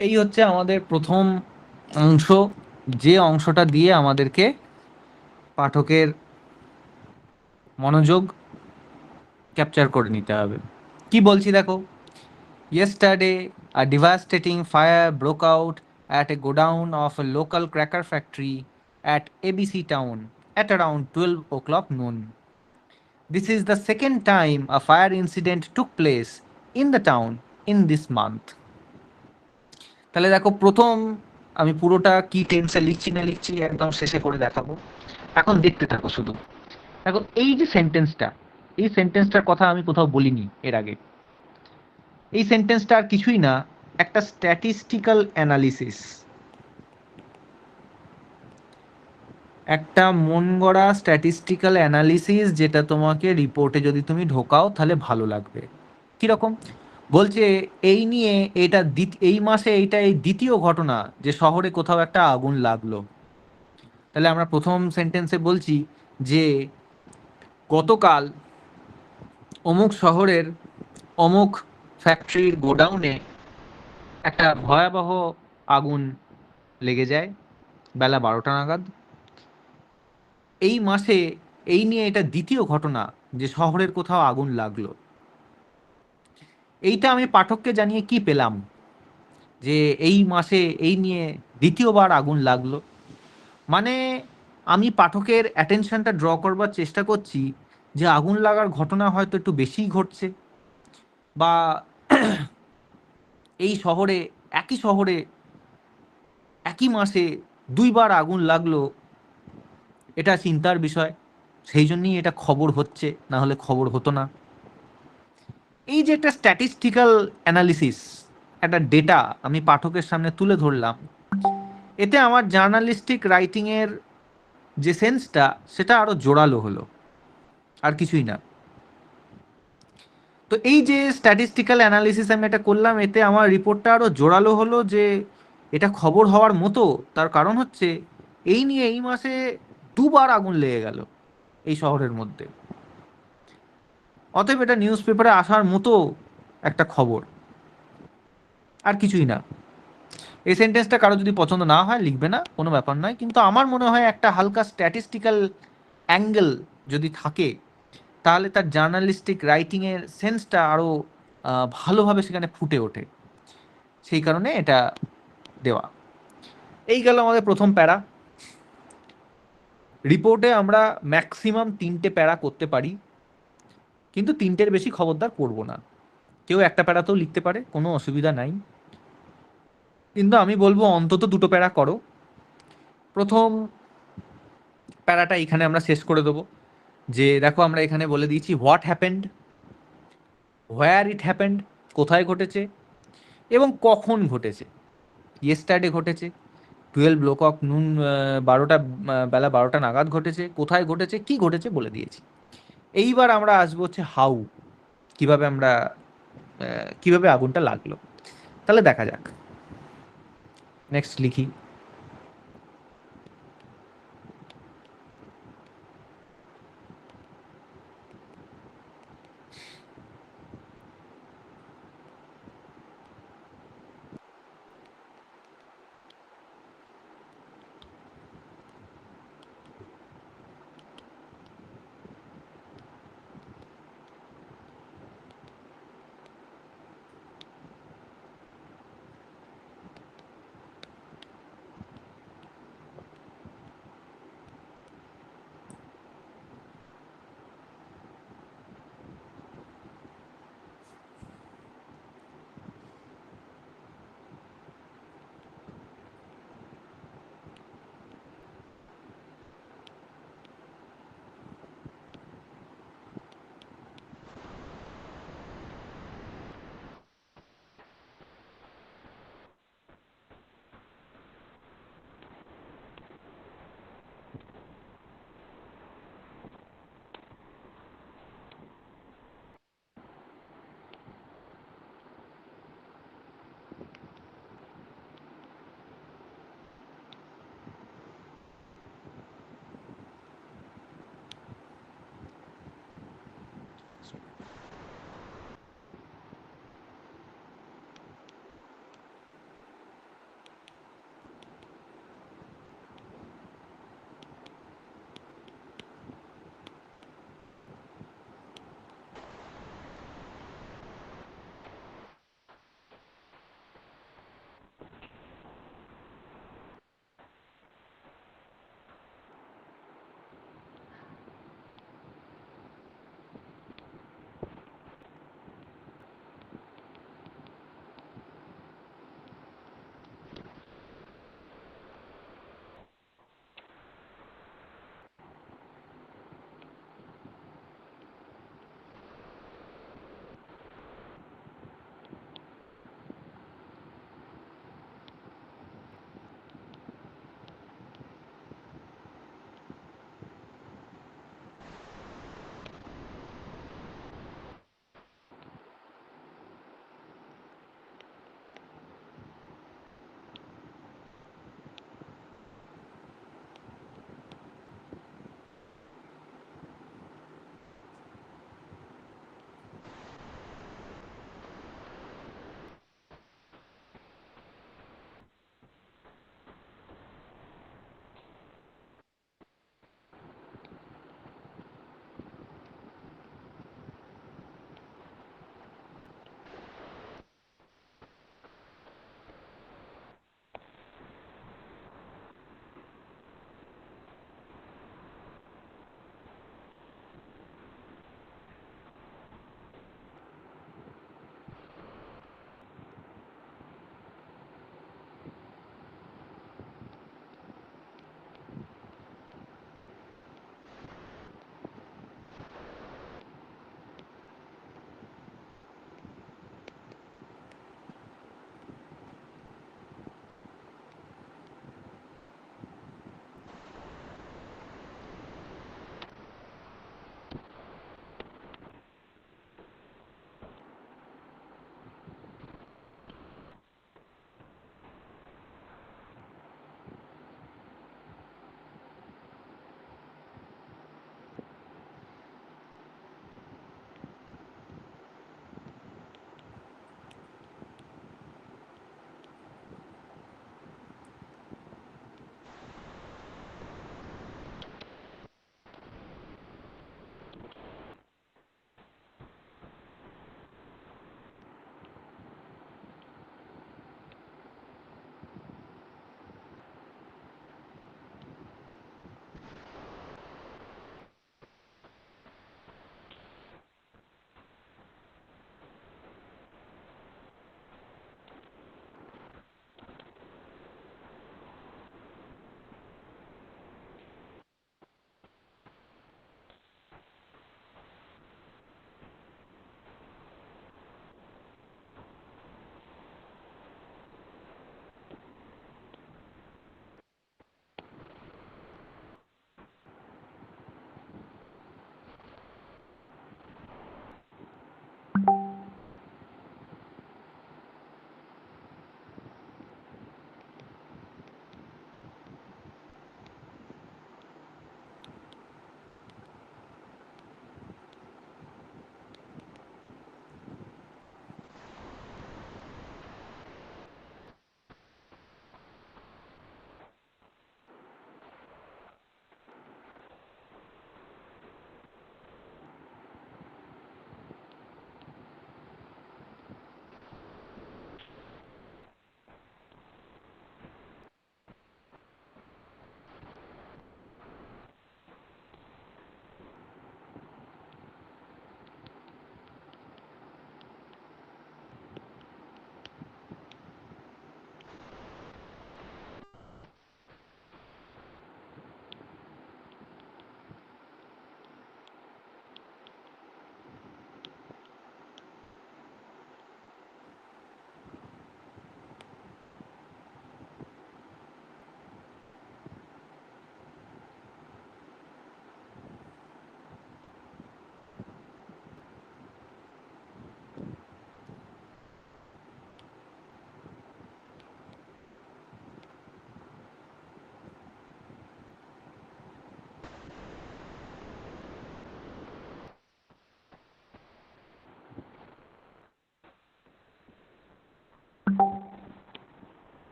এই হচ্ছে আমাদের প্রথম অংশ, যে অংশটা দিয়ে আমাদেরকে পাঠকের মনোযোগ ক্যাপচার করে নিতে হবে। কি বলছি দেখো, yesterday a devastating fire broke out at a godown of a local cracker factory at ABC town at around 12 o'clock noon. This is the second time a fire incident took place in the town in this month. তাহলে দেখো, প্রথম আমি পুরোটা কি টেন্সে লিখছি না লিখছি একদম শেষে করে দেখাবো, এখন দেখতে থাকো শুধু। এখন এই যে সেন্টেন্সটা, এই সেন্টেন্সটার কথা আমি কোথাও বলিনি এর আগে। এই সেন্টেন্সটা আর কিছুই না, একটা স্ট্যাটিস্টিক্যাল অ্যানালিসিস, একটা মন গড়া স্ট্যাটিস্টিক্যাল অ্যানালিসিস, যেটা তোমাকে রিপোর্টে যদি তুমি ঢোকাও তাহলে ভালো লাগবে। কিরকম বলছে, এই নিয়ে এটা এই মাসে এইটা এই দ্বিতীয় ঘটনা যে শহরে কোথাও একটা আগুন লাগলো। তাহলে আমরা প্রথম সেন্টেন্সে বলছি যে গতকাল অমুক শহরের অমুক ফ্যাক্টরির গোডাউনে একটা ভয়াবহ আগুন লেগে যায় বেলা 12টা নাগাদ। এই মাসে এই নিয়ে এটা দ্বিতীয় ঘটনা যে শহরের কোথাও আগুন লাগলো। এইটা আমি পাঠককে জানিয়ে কি পেলাম, যে এই মাসে এই নিয়ে দ্বিতীয়বার আগুন লাগলো। মানে আমি পাঠকের অ্যাটেনশনটা ড্র করবার চেষ্টা করছি যে আগুন লাগার ঘটনা হয়তো একটু বেশিই ঘটছে, বা এই শহরে একই শহরে একই মাসে দুইবার আগুন লাগলো, এটা চিন্তার বিষয়। সেই জন্যই এটা খবর হচ্ছে, না হলে খবর হতো না। এই যে একটা স্ট্যাটিস্টিক্যাল অ্যানালিসিস, একটা ডেটা আমি পাঠকের সামনে তুলে ধরলাম, এতে আমার জার্নালিস্টিক রাইটিংয়ের যে সেন্সটা সেটা আরো জোরালো হলো, আর কিছুই না। তো এই যে স্ট্যাটিস্টিক্যাল অ্যানালিসিস আমি এটা করলাম, এতে আমার রিপোর্টটা আরো জোরালো হলো যে এটা খবর হওয়ার মতো। তার কারণ হচ্ছে এই নিয়ে এই মাসে দুবার আগুন লেগে গেল এই শহরের মধ্যে। অতএব এটা নিউজ পেপারে আসার মতো একটা খবর, আর কিছুই না। এই সেন্টেন্সটা কারো যদি পছন্দ না হয় লিখবে না, কোনো ব্যাপার নয়, কিন্তু আমার মনে হয় একটা হালকা স্ট্যাটিস্টিক্যাল অ্যাঙ্গেল যদি থাকে তাহলে তার জার্নালিস্টিক রাইটিংয়ের সেন্সটা আরও ভালোভাবে সেখানে ফুটে ওঠে। সেই কারণে এটা দেওয়া। এই গেল আমাদের প্রথম প্যারা। রিপোর্টে আমরা ম্যাক্সিমাম 3টে প্যারা করতে পারি, কিন্তু 3টের বেশি খবরদার করব না। কেউ একটা প্যারাতেও লিখতে পারে, কোনো অসুবিধা নাই, কিন্তু আমি বলবো অন্তত 2টো প্যারা করো। প্রথম প্যারাটা এখানে আমরা শেষ করে দেবো, যে দেখো আমরা এখানে বলে দিয়েছি what happened, where it happened, কোথায় ঘটেছে এবং কখন ঘটেছে। ইয়েস্টারডে ঘটেছে, 12 o'clock নুন 12টা বেলা 12টা নাগাদ ঘটেছে, কোথায় ঘটেছে, কি ঘটেছে বলে দিয়েছি। এইবার আমরা আসবো হচ্ছে হাউ, কিভাবে আমরা কিভাবে আগুনটা লাগলো। তাহলে দেখা যাক। নেক্সট লিখি।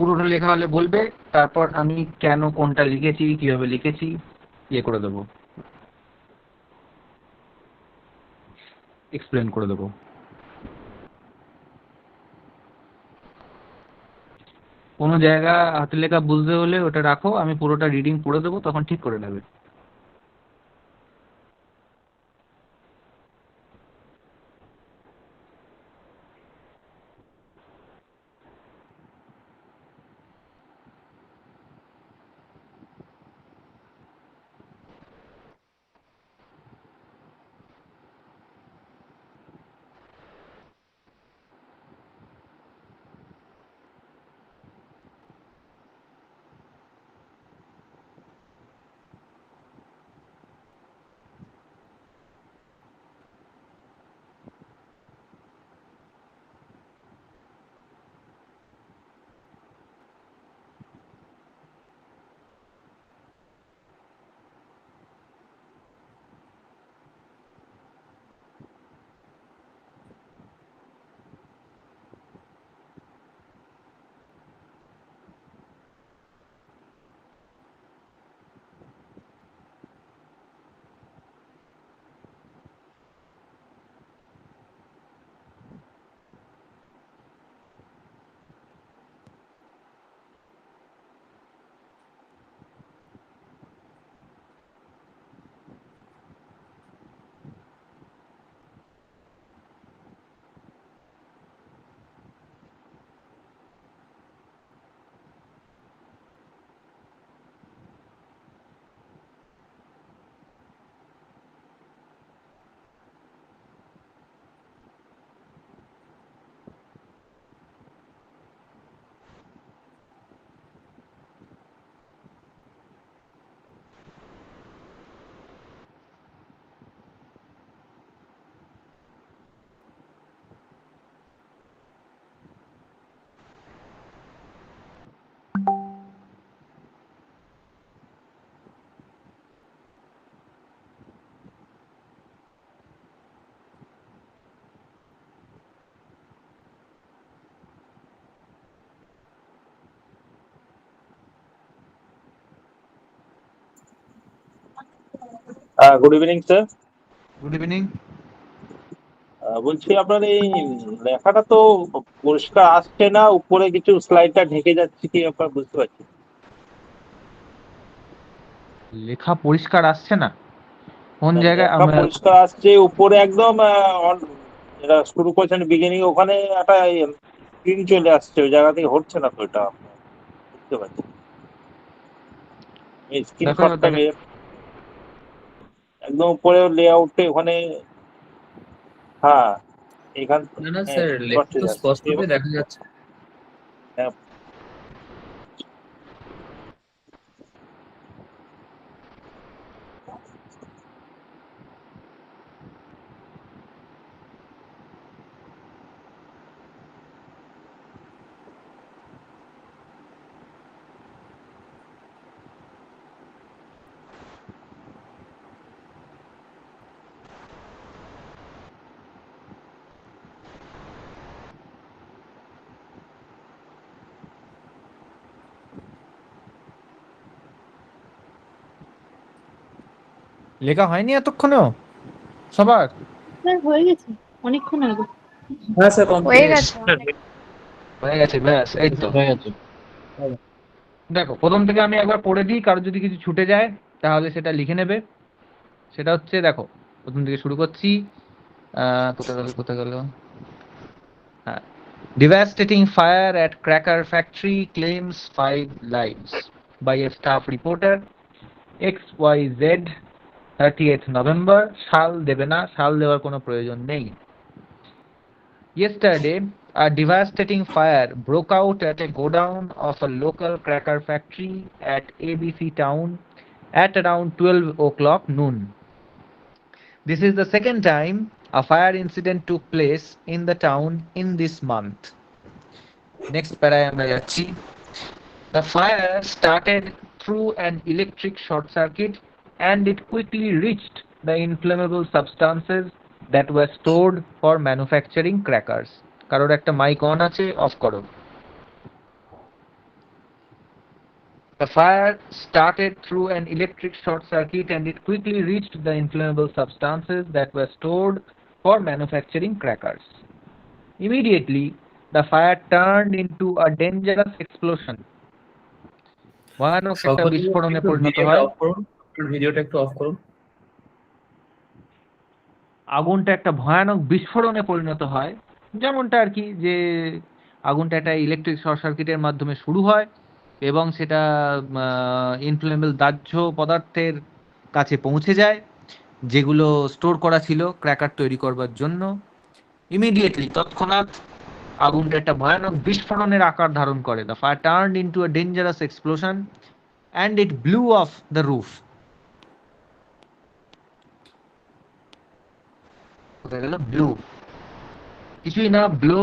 পুরোটা লেখা হলে বলবে, তারপর আমি কেন কোনটা লিখেছি কিভাবে লিখেছি ইয়ে করে দেবো, এক্সপ্লেন করে দেবো। কোনো জায়গা হাতের লেখা বুঝতে হলে ওটা রাখো, আমি পুরোটা রিডিং পড়ে দেবো, তখন ঠিক করে নেবে। Good evening sir. Good evening. বলছি আপনার এই লেখাটা তো পরিষ্কার আসছে না, উপরে কিছু স্লাইডটা ঢেকে যাচ্ছে, কি আপনার বুঝতে পারছি। লেখা পরিষ্কার আসছে না কোন জায়গায়? লেখা পরিষ্কার আসছে উপরে একদম, এটা শুরু করেছেন বিগিনিং, ওখানে একটা স্ক্রিন চলে আসছে, ওই জায়গা থেকে হচ্ছে না তো, এটা আপনার বুঝতে পারছি। এই স্ক্রিনশটটা একদম উপরে লেআউটে ওখানে, হ্যাঁ এখান স্পষ্টভাবে দেখা যাচ্ছে। হ্যাঁ লেখা হয়নি এতক্ষণেও সবার? স্যার হয়ে গেছে অনেকক্ষণ আগে। হ্যাঁ স্যার হয়ে গেছে হয়ে গেছে, ব্যাস এই তো হয়ে গেছে। দেখো প্রথম থেকে আমি একবার পড়ে দিই, কারো যদি কিছু ছুটে যায় তাহলে সেটা লিখে নেবে। সেটা হচ্ছে, দেখো প্রথম থেকে শুরু করছি। কোথায় গেল? হ্যাঁ, devastating fire at cracker factory claims 5 lives by a staff reporter XYZ 30th November। সাল দেবে না, সাল দেওয়ার কোনো প্রয়োজন নেই। Yesterday, a devastating fire broke out at a godown of a local cracker factory at ABC town at around 12 o'clock noon. This is the second time a fire incident took place in the town in this month. Next paragraph. The fire started through an electric short circuit and it quickly reached the inflammable substances that were stored for manufacturing crackers. কারোর একটা mic on আছে, of করো। The fire started through an electric short circuit and it quickly reached the inflammable substances that were stored for manufacturing crackers. Immediately, the fire turned into a dangerous explosion. ভয়ানক একটা বিস্ফোরণে পরিণত হয়। ভিডিওটা একটু of করুন। আগুনটা একটা ভয়ানক বিস্ফোরণে পরিণত হয়, যেমনটা আর কি যে আগুনটা একটা ইলেকট্রিক শর্ট সার্কিটের মাধ্যমে শুরু হয় এবং সেটা ইনফ্লেমেবল দাহ্য পদার্থের কাছে পৌঁছে যায়, যেগুলো স্টোর করা ছিল ক্র্যাকার তৈরি করবার জন্য। ইমিডিয়েটলি, তৎক্ষণাৎ আগুনটা একটা ভয়ানক বিস্ফোরণের আকার ধারণ করে। The fire turned into a dangerous explosion and it blew off the roof. Blew কিছুই না, ব্লো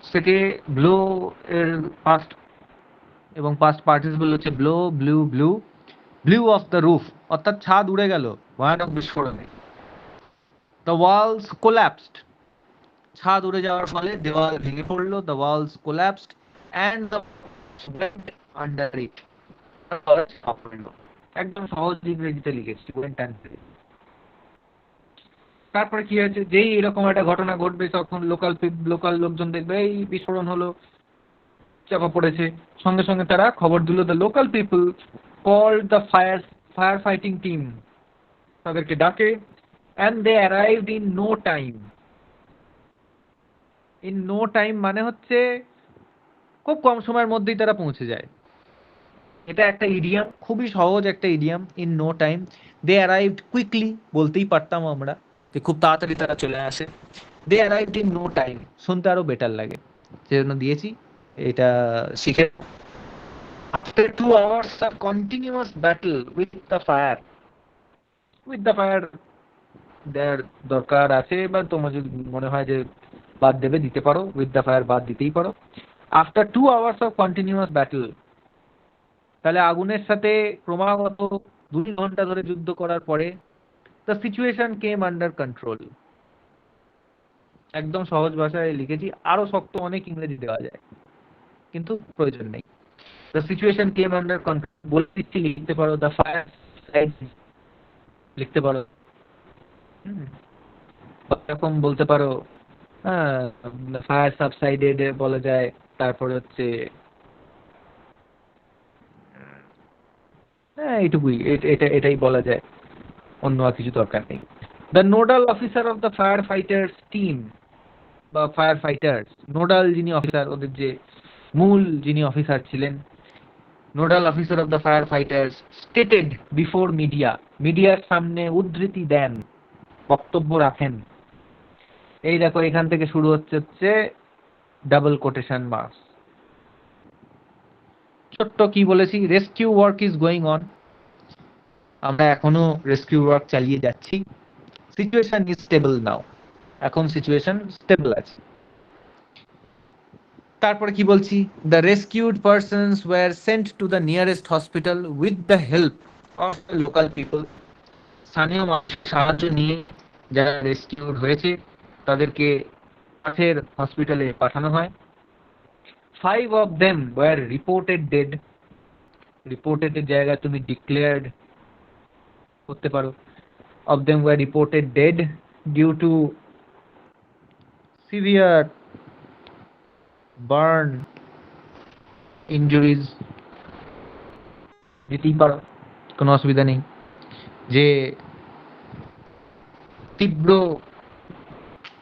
সেটে ব্লো এর পাস্ট এবং পাস্ট পার্টিসিপল হচ্ছে blow, blew, blew, blew off the roof, অর্থাৎ ছাদ উড়ে গেল ভয়ানক বিস্ফোরণে। দ্য ওয়ালস কোল্যাপসড, ছাদ উড়ে যাওয়ার ফলে দেওয়াল ভেঙে পড়লো। The walls collapsed and the went under ইট। একদম সহজ ইংরেজিতে লিখেছি, ওয়েন্ট আন্ডার ইট। তারপরে কি হয়েছে, যেই এরকম একটা ঘটনা ঘটবে তখন লোকাল লোকজন দেখবে এই বিস্ফোরণ হলো, চাপা পড়েছে, সঙ্গে সঙ্গে তারা খবর দিল। The local people called the fire fighting team, তাদেরকে ডাকে, and they arrived in no time. In no time মানে হচ্ছে খুব কম সময়ের মধ্যেই তারা পৌঁছে যায়। এটা একটা ইডিয়াম, খুবই সহজ একটা idiom, in no time. They arrived quickly বলতেই পারতাম আমরা যে খুব তাড়াতাড়ি তারা চলে আসে। They arrived in no time শুনতে আরো বেটার লাগে, সেজন্য দিয়েছি এটা শিখে। After 2 hours of continuous battle with the fire, দেয়ার দরকার আছে, বা তোমার যদি মনে হয় যে বাদ দেবে দিতে পারো, উইথ দ্য ফায়ার বাদ দিতেই পারো। After 2 hours of continuous battle, তাহলে আগুনের সাথে ক্রমাগত 2 ঘন্টা ধরে যুদ্ধ করার পরে the situation came under control। একদম সহজ ভাষায় লিখেছি, আরো শক্ত অনেক ইংরেজি দেওয়া যায় কিন্তু প্রয়োজন নেই। the situation came under control বলে দিচ্ছি, লিখতে পারো the fire লিখতে পারো, এরকম বলতে পারো, ফায়ার সাবসাইডেড বলা যায়। তারপরে হচ্ছে এইটুকুই, এটাই বলা যায়, অন্য আর কিছু দরকার নেই। The nodal officer of the fire fighters team বা ফায়ার ফাইটার্স, নোডাল যিনি অফিসার, ওদের যে মূল যিনি অফিসার ছিলেন, nodal officer of the fire fighters stated before media, মিডিয়ার সামনে উদ্ধৃতি দেন, বক্তব্য রাখেন। এই দেখো এখান থেকে শুরু হচ্ছে ডাবল কোটেশন মার্কস। ছোট্ট কি বলেছি, rescue work is going on, আমরা এখনো রেস্কিউ ওয়ার্ক চালিয়ে যাচ্ছি। সিচুয়েশন ইজ স্টেবল নাও, এখন সিচুয়েশন স্টেবল আছে। তারপরে কি বলছি, the rescued persons were sent to the nearest hospital with the help of the local people. স্থানীয় মানুষের সাহায্য নিয়ে যারা রেস্কিউড হয়েছে তাদেরকে কাছের হসপিটালে পাঠানো হয়। 5 of them were reported dead, reported এর জায়গায় তুমি ডিক্লেয়ার্ড করতে পারো। of them were reported dead due to severe burn injuries, দিতেই পারো, কোনো অসুবিধা নেই। যে তীব্র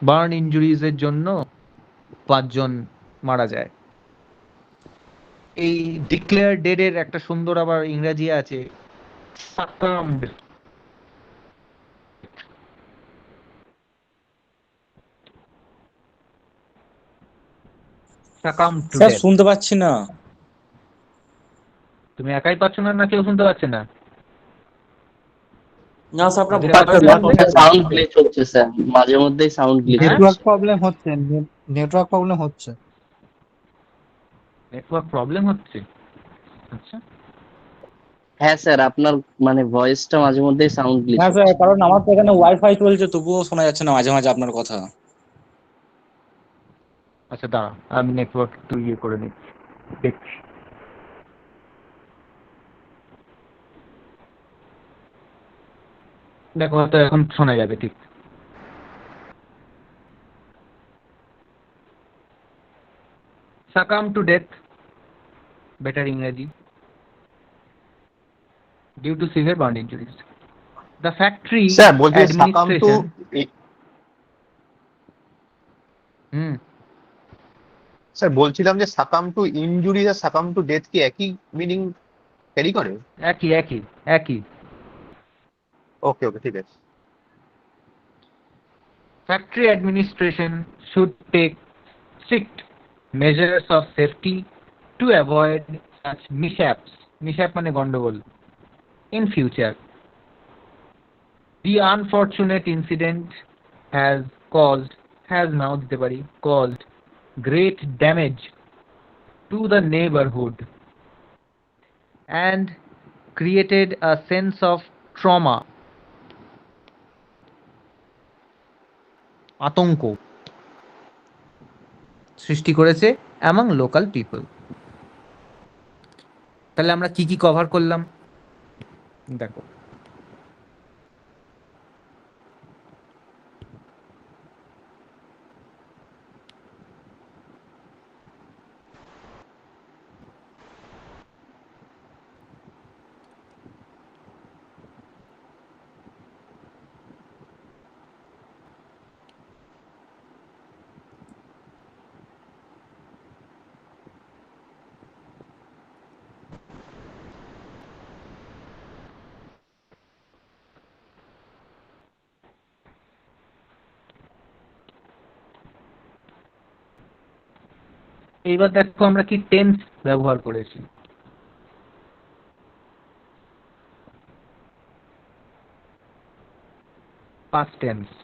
বার্ন ইনজুরিজ এর জন্য 5 জন মারা যায়। এই ডিক্লেয়ার ডেড এর একটা সুন্দর আবার ইংরেজি আছে, succumbed। succumbed to sir death। শুনতে পাচ্ছি না। তুমি একাই পাচ্ছ না, না কেউ শুনতে পাচ্ছে না? না স্যার আপনার সাউন্ড গ্লিচ হচ্ছে স্যার, মাঝে মধ্যেই সাউন্ড গ্লিচ নেটওয়ার্ক প্রবলেম হচ্ছে, নেটওয়ার্ক প্রবলেম হচ্ছে। নেটওয়ার্ক প্রবলেম হচ্ছে, আচ্ছা। হ্যাঁ স্যার, আপনার মানে ভয়েসটা মাঝে মধ্যেই সাউন্ড গ্লিচ। হ্যাঁ স্যার, কারণ আমার তো এখানে ওয়াইফাই চলছে, তবুও শোনা যাচ্ছে না মাঝে মাঝে আপনার কথা। আচ্ছা দাঁড়া, আমি নেটওয়ার্ক একটু ইয়ে করে নিচ্ছি, দেখছি। দেখো হয়তো এখন শোনা যাবে ঠিক। succumb to death, better ইংরেজি, due to severe burn injuries. The factory sir বলছি সাকাম টু administration হুম স্যার বলছিলাম যে সাকাম টু ইনজুরি আর সাকাম টু ডেথ কি একই মিনিং ক্যারি করে? একই একই একই। ওকে ওকে ঠিক আছে। Factory administration should take strict measures of safety to avoid such mishaps. Mishap মানে গন্ডগোল in future. The unfortunate incident has now caused great damage to the neighborhood and created a sense of trauma, আতঙ্ক সৃষ্টি করেছে among local people. তাহলে আমরা কি কি cover করলাম দেখো। এইবার দেখো আমরা কি টেন্স ব্যবহার করেছি। past tense,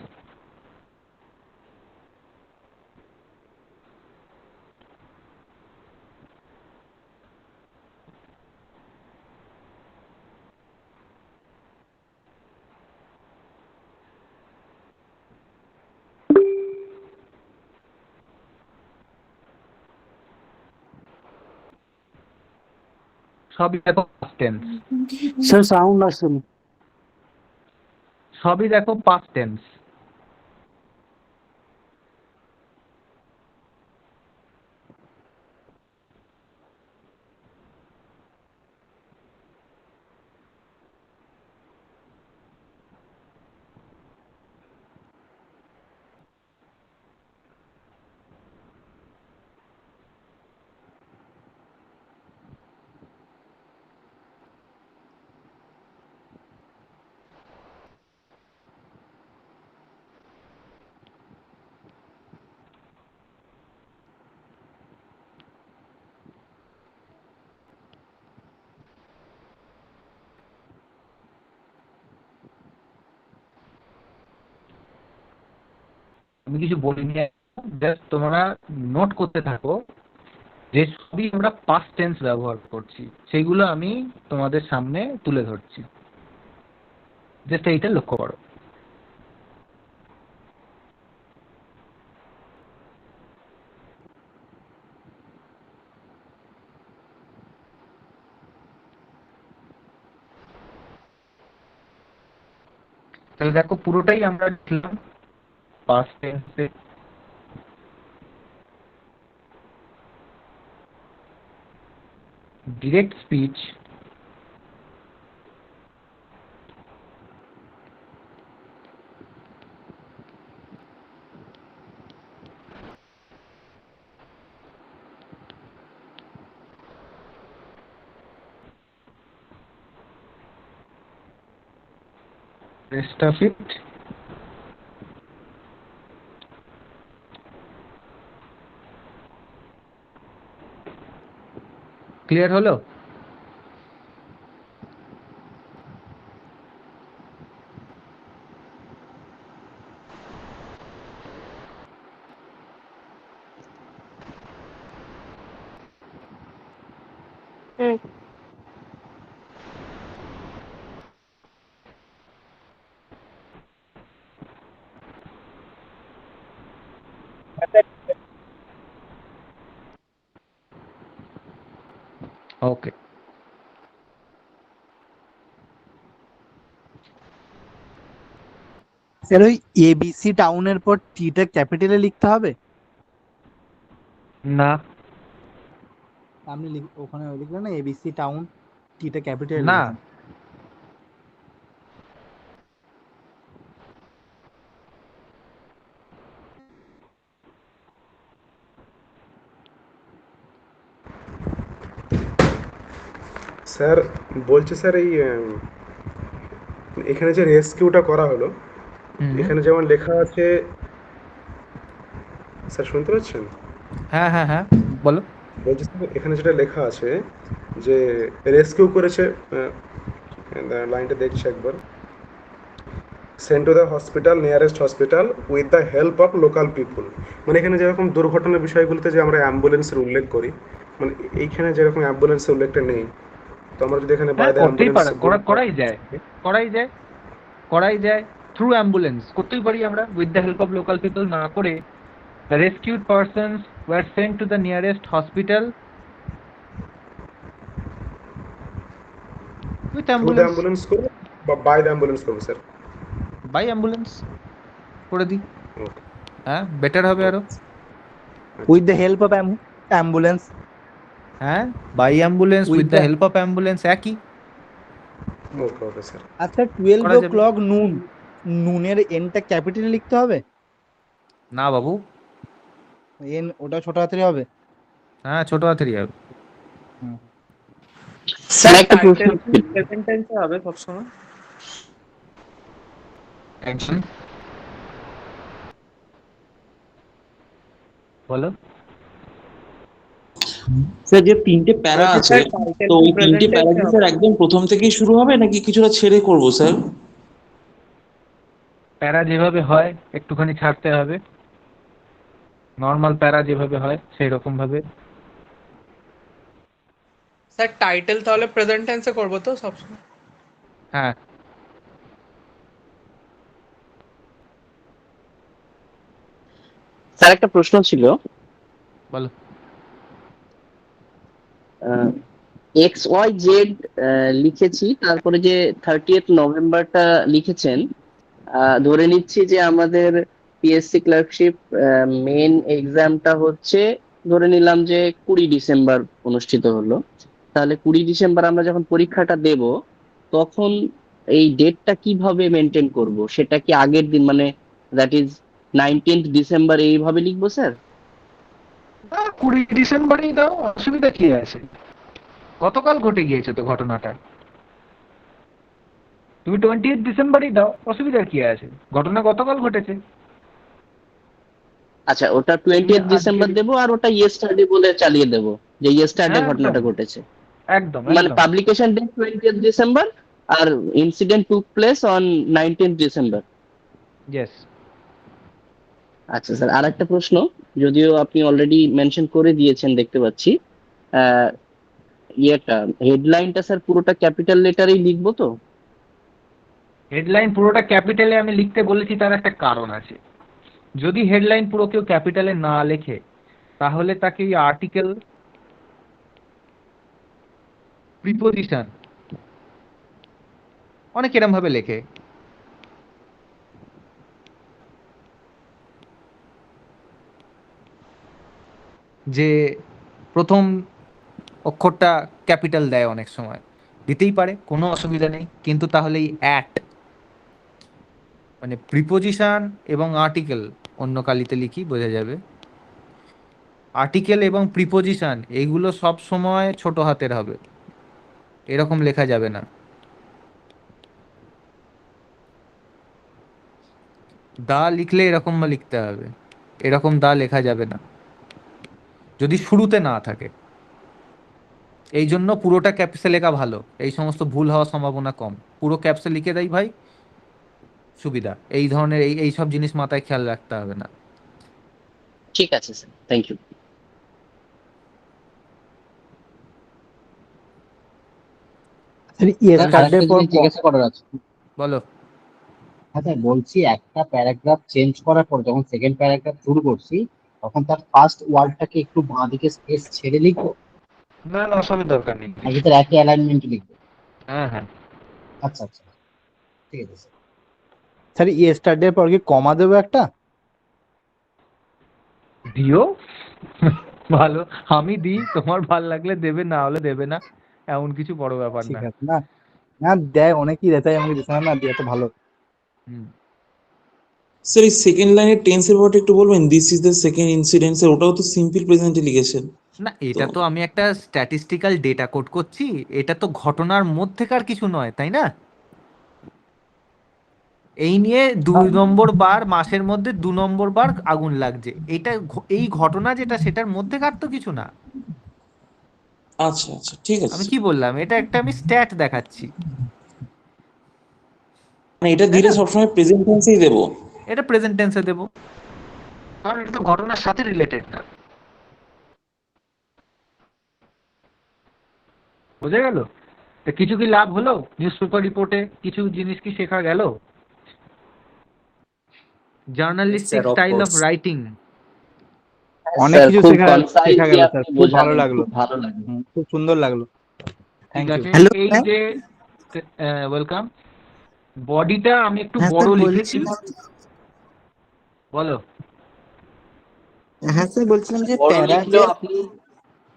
সবই দেখো past tense, স্যার সাউন্ড আসেন। সবই দেখো past tense। আমি কিছু বলিনি, জাস্ট তোমরা নোট করতে থাকো যে সবই আমরা পাস্ট টেন্স ব্যবহার করছি, সেগুলো আমি তোমাদের সামনে তুলে ধরছি, জাস্ট এইটা লক্ষ্য করো। তাহলে দেখো পুরোটাই আমরা লিখলাম পাস্ট টেন্সে। Direct speech, rest of it clear হলো? হুম। ওকে। স্যার ওই এবিসি টাউনের পর টিটা ক্যাপিটালে লিখতে হবে? না আপনি ওখানে লিখলেন না এবিসি টাউন, টিটা ক্যাপিটালে না লিখেছেন। স্যার বলছি স্যার এই এখানে যে রেস্কিউটা করা হলো, এখানে যেমন লেখা আছে, স্যার শুনতে পাচ্ছেন? হ্যাঁ হ্যাঁ হ্যাঁ বলো। বলছি স্যার এখানে যেটা লেখা আছে যে রেস্কিউ করেছে, লাইনটা দেখছি একবার, sent to the hospital, nearest hospital with the help of local people. মানে এখানে যেরকম দুর্ঘটনার বিষয়গুলোতে যে আমরা অ্যাম্বুলেন্সের উল্লেখ করি, মানে এইখানে যেরকম অ্যাম্বুলেন্সের উল্লেখটা নেই, তো আমরা যদি এখানে বাই দ্য করতেই পারে, অ্যাম্বুলেন্স করাই যায় থ্রু অ্যাম্বুলেন্স করতেই পারি আমরা, with the help of local people না করে the rescued persons were sent to the nearest hospital with through the ambulance, ambulance করবো বা বাই দ্য অ্যাম্বুলেন্স করবো স্যার? বাই অ্যাম্বুলেন্স করে দিই, হ্যাঁ বেটার হবে আরো। With the help of ambulance. হ্যাঁ by ambulance with the help of ambulance একই। Okay okay sir. আচ্ছা 12 করা যাবে। o'clock নুন, নুনের এনটা ক্যাপিটালে লিখতে হবে? না বাবু, এন ওটা ছোট হাতেরই হবে? হ্যাঁ ছোট হাতেরই হবে। স্যার একটা প্রশ্ন প্রেজেন্ট টেন্সে হবে সবসময়? একদম বলো। স্যার যে 3টে প্যারা আছে, তো ওই 3টে প্যারা কি স্যার একদম প্রথম থেকেই শুরু হবে নাকি কিছুটা ছেড়ে করব স্যার? প্যারা যেভাবে হয় একটুখানি ছাড়তে হবে, নর্মাল প্যারা যেভাবে হয় সেই রকম ভাবে। স্যার টাইটেল তাহলে প্রেজেন্ট টেন্সে করব তো সবসময়? হ্যাঁ স্যার একটা প্রশ্ন ছিল। বলো। এক্স ওয়াই জেড লিখেছি, তারপরে যে 30th নভেম্বরটা লিখেছেন, ধরে নিচ্ছি যে আমাদের পিএসসি ক্লার্কশিপ মেন এক্সামটা হচ্ছে, ধরে নিলাম যে 20 ডিসেম্বর অনুষ্ঠিত হলো, তাহলে 20 ডিসেম্বর আমরা যখন পরীক্ষাটা দেব তখন এই ডেটটা কিভাবে মেনটেন করব? সেটা কি আগের দিন, মানে দ্যাট ইজ 19th ডিসেম্বর এইভাবে লিখবো স্যার? 20 ডিসেম্বরই দাও, অসুবিধা কি আছে? গতকাল ঘটে গিয়েছে তো ঘটনাটা, তুমি 20th ডিসেম্বরই দাও, অসুবিধার কি আছে? ঘটনা গতকাল ঘটেছে। আচ্ছা, ওটা 20th ডিসেম্বর দেবো আর ওটা ইয়েস্টারডে বলে চালিয়ে দেবো যে ইয়েস্টারডে একদম। ঘটনাটা ঘটেছে। একদম মানে একদম। পাবলিকেশন ডেট 20th ডিসেম্বর আর incident took place on 19th December. Yes. আচ্ছা স্যার, আর একটা প্রশ্ন, যদিও আপনি অলরেডি মেনশন করে দিয়েছেন দেখতে পাচ্ছি, ইয়েটা হেডলাইনটা স্যার পুরোটা ক্যাপিটাল লেটারেই লিখবো তো? হেডলাইন পুরোটা ক্যাপিটালে আমি লিখতে বলেছি, তার একটা কারণ আছে। যদি হেডলাইন পুরো কেউ ক্যাপিটালে না লেখে তাহলে তাকে এই আর্টিকেল, প্রিপোজিশন, অনেক এরম ভাবে লেখে। যে প্রথম অক্ষরটা ক্যাপিটাল দেয়, অনেক সময় দিতেই পারে, কোনো অসুবিধা নেই, কিন্তু তাহলে এই অ্যাট মানে প্রিপোজিশন এবং আর্টিকেল অন্য কালিতে লিখি, বোঝা যাবে। আর্টিকেল এবং প্রিপোজিশন এইগুলো সব সময় ছোট হাতের হবে, এরকম লেখা যাবে না। দা লিখলে এরকম লিখতে হবে, এরকম দা লেখা যাবে না যদি শুরুতে না থাকে। এই জন্য পুরোটা ক্যাপসে লেখা ভালো, এই সমস্ত ভুল হওয়ার সম্ভাবনা কম। পুরো ক্যাপসে লিখে দেয় ভাই, সুবিধা। এই ধরনের এই সব জিনিস মাথায় খেয়াল রাখতে হবে না। ঠিক আছে স্যার, থ্যাংক ইউ। ইয়েস্টারডে পর জিজ্ঞাসা করার আছে। বলো। আচ্ছা বলছি, একটা প্যারাগ্রাফ চেঞ্জ করার পর যখন সেকেন্ড প্যারাগ্রাফ শুরু করছি তখন তার ফার্স্ট ওয়ার্ডটাকে একটু বাঁ দিকে স্পেস ছেড়ে লিখবো না না, অসুবিধা দরকার নেই। নাকি তার একই অ্যালাইনমেন্ট লিখবো? হ্যাঁ হ্যাঁ আচ্ছা আচ্ছা, ঠিক আছে স্যার। স্যার ইয়েস্টারডে পর কি কমা দেবো একটা? দিও ভালো, আমি দিই, তোমার ভাল লাগলে দেবে, না হলে দেবে না, এমন কিছু বড় ব্যাপার ঠিক না। আছে, না না দেয় অনেকেই দেয়, তাই আমাকে দিতে না দিয়ে তো ভালো। হুম। স্যার এই সেকেন্ড লাইনের টেন্সের পরটা একটু বলবেন, this is the second incident, sir ওটাও তো সিম্পল প্রেজেন্টে লিখেছেন। না, এটা তো আমি একটা স্ট্যাটিস্টিক্যাল ডেটা কোড করছি, এটা তো ঘটনার মধ্যেকার কিছু নয়, তাই না? এই নিয়ে 2 নম্বর বার মাসের মধ্যে 2 নম্বর বার আগুন লাগছে, এটা এই ঘটনা যেটা সেটার মধ্যেকার তো কিছু না। আচ্ছা আচ্ছা ঠিক আছে আমি কি বললাম, এটা একটা আমি স্ট্যাট দেখাচ্ছি। মানে এটা দিলে সবসময় প্রেজেন্ট টেন্সেই দেবো? এটা প্রেজেন্ট টেন্সে দেবো, কারণ এটা তো ঘটনার সাথে রিলেটেড না। বোঝা গেল? তো কিছু কি লাভ হলো নিউজ পেপার রিপোর্টে? কিছু জিনিস কি শেখা গেল? জার্নালিস্টিক স্টাইল অফ রাইটিং, অনেক কিছু খুব শেখা কনসাইজ গেল আপনি স্যার, খুব ভালো বোঝালেন, লাগলো, খুব ভালো লাগলো। খুব সুন্দর লাগলো, ঠিক থ্যাংক আছে। ইউ। এই যে ওয়েলকাম, বডিটা আমি একটু হ্যাঁ বড় স্যার লিখেছি, বলছিলাম, বলো। হ্যাঁ স্যার বলছিলাম যে বড় লিখলেও আপনি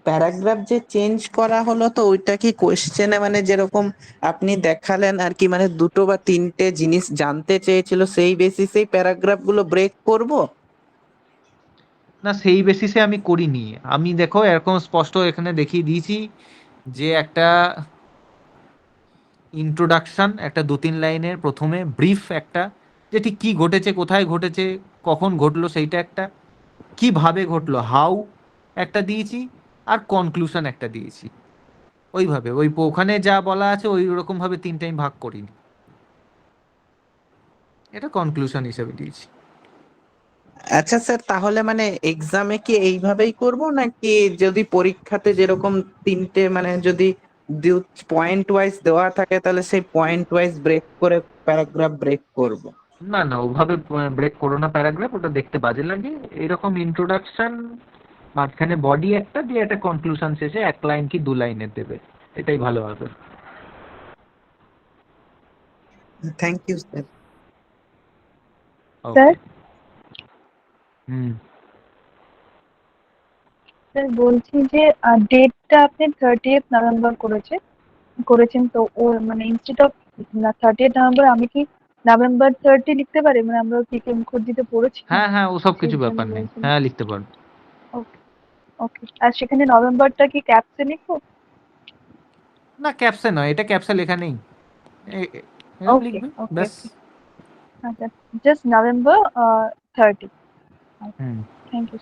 প্যারাগ্রাফ যে চেঞ্জ করা হলো, তো ওইটা কি কোশ্চেনে মানে যেরকম আপনি দেখালেন আর কি, মানে 2 বা 3টে জিনিস জানতে চেয়েছিল সেই বেসিসেই প্যারাগ্রাফ গুলো ব্রেক করব? না, সেই বেসিসে আমি করিনি। আমি দেখো এরকম স্পষ্ট এখানে দেখিয়ে দিয়েছি যে একটা ইন্ট্রোডাকশন, একটা 2-3 লাইনের প্রথমে ব্রিফ একটা, যে ঠিক কী ঘটেছে, কোথায় ঘটেছে, কখন ঘটলো সেইটা একটা, কিভাবে ঘটলো, হাউ একটা দিয়েছি, আর কনক্লুশন একটা দিয়েছি। ওইভাবে ওখানে যা বলা আছে ওই রকমভাবে 3 টাইম ভাগ করিনি, এটা কনক্লুশন হিসেবে দিয়েছি। আচ্ছা স্যার, তাহলে মানে এক্সামে কি এইভাবেই করব, নাকি যদি পরীক্ষাতে যেরকম 3টে মানে যদি পয়েন্ট ওয়াইজ দেওয়া থাকে তাহলে সেই পয়েন্ট ওয়াইজ ব্রেক করে প্যারাগ্রাফ ব্রেক করব? না না, ওভাবে ব্রেক করো না প্যারাগ্রাফ, ওটা দেখতে বাজে লাগে। এরকম ইন্ট্রোডাকশন, মাঝখানে বডি একটা দিয়ে একটা কনক্লুশন শেষে 1 লাইন কি 2 লাইনের দেবে, এটাই ভালো হবে। Thank you sir. স্যার, হুম। স্যার বলছি যে ডেটটা আপনি 30th নভেম্বর করেছেন, তো ও মানে ইনস্টেড অফ 30th নভেম্বর আমি কি নভেম্বর 30 লিখতে পারি? মানে আমরা কি মুখর্জিতে পড়েছি না, হ্যাঁ হ্যাঁ, ওসব কিছু সেই ব্যাপার জন্য নেই, বলছিলাম। হ্যাঁ লিখতে পারো। ওকে ওকে, আর সেখানে নভেম্বরটা কি ক্যাপসে লিখবো? না, ক্যাপসে নয়, এটা ক্যাপসে লেখা নেই, এরকম ওকে লিখবে ওকে ব্যাস। আচ্ছা, জাস্ট নভেম্বর 30। হুম। Thank you.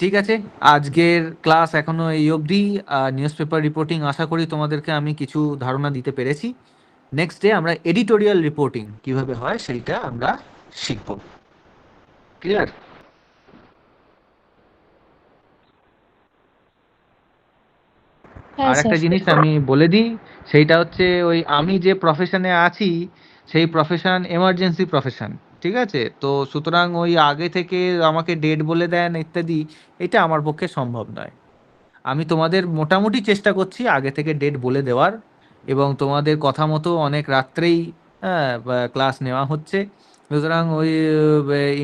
ঠিক আছে, আজকের ক্লাস এখনো এই অবধি। নিউজ পেপার রিপোর্টিং আশা করি তোমাদেরকে আমি কিছু ধারণা দিতে পেরেছি। নেক্সট ডে আমরা এডিটোরিয়াল রিপোর্টিং কিভাবে হয় সেইটা আমরা শিখব। ক্লিয়ার? আর একটা জিনিস আমি বলে দিই, সেইটা হচ্ছে ওই আমি যে প্রফেশনে আছি সেই প্রফেশন এমার্জেন্সি প্রফেশন, ঠিক আছে? তো সুতরাং ওই আগে থেকে আমাকে ডেট বলে দেন ইত্যাদি, এটা আমার পক্ষে সম্ভব নয়। আমি তোমাদের মোটামুটি চেষ্টা করছি আগে থেকে ডেট বলে দেওয়ার, এবং তোমাদের কথা মতো অনেক রাত্রেই ক্লাস নেওয়া হচ্ছে। সুতরাং ওই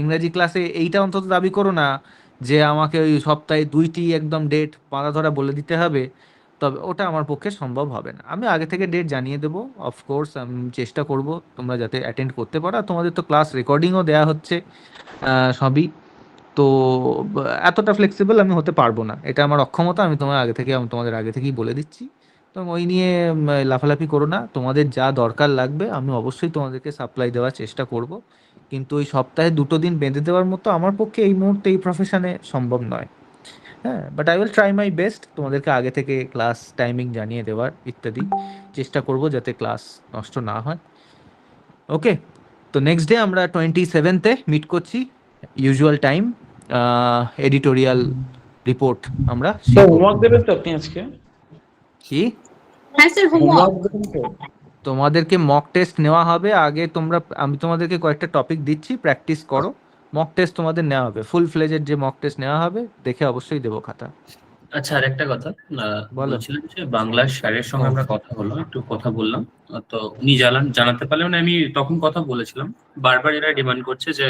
ইংরেজি ক্লাসে এইটা অন্তত দাবি করো না যে আমাকে ওই সপ্তাহে 2টি একদম ডেট বাঁধা ধরা বলে দিতে হবে, তবে ওটা আমার পক্ষে সম্ভব হবে না। আমি আগে থেকে ডেট জানিয়ে দেবো, অফকোর্স আমি চেষ্টা করব তোমরা যাতে অ্যাটেন্ড করতে পারো। আর তোমাদের তো ক্লাস রেকর্ডিংও দেওয়া হচ্ছে, সবই তো। এতটা ফ্লেক্সিবল আমি হতে পারবো না, এটা আমার অক্ষমতা, আমি তোমাদের আগে থেকেই বলে দিচ্ছি। তো ওই নিয়ে লাফালাফি করো না, তোমাদের যা দরকার লাগবে আমি অবশ্যই তোমাদেরকে সাপ্লাই দেওয়ার চেষ্টা করব, কিন্তু ওই সপ্তাহে 2টো দিন বেঁধে দেওয়ার মতো আমার পক্ষে এই মুহূর্তে এই প্রফেশনে সম্ভব নয়। হ্যাঁ, but I will try my best তোমাদেরকে আগে থেকে ক্লাস টাইমিং জানিয়ে দেওয়ার ইত্যাদি চেষ্টা করব যাতে ক্লাস নষ্ট না হয়। ওকে, তো নেক্সট ডে আমরা 27th মিট করছি, ইউজুয়াল টাইম। এডিটোরিয়াল রিপোর্ট আমরা স্যার হোমওয়ার্ক দেবেন তো আপনি আজকে? কি? হ্যাঁ স্যার, হোমওয়ার্ক দেবেন তো? তোমাদেরকে মক টেস্ট নেওয়া হবে আগে, আমি তোমাদেরকে কয়েকটা টপিক দিচ্ছি, প্র্যাকটিস করো। মক টেস্ট তোমাদের নেওয়া হবে, ফুল ফ্লেজের যে মক টেস্ট নেওয়া হবে, দেখে অবশ্যই দেবো খাতা। আচ্ছা, আর একটা কথা বলো। বলছিলাম যে বাংলার স্যারের সঙ্গে আমরা কথা হলো, একটু কথা বললাম। তো উনি জানাতে পারলেন, মানে আমি তখন কথা বলেছিলাম, বারবার এরা ডিমান্ড করছে যে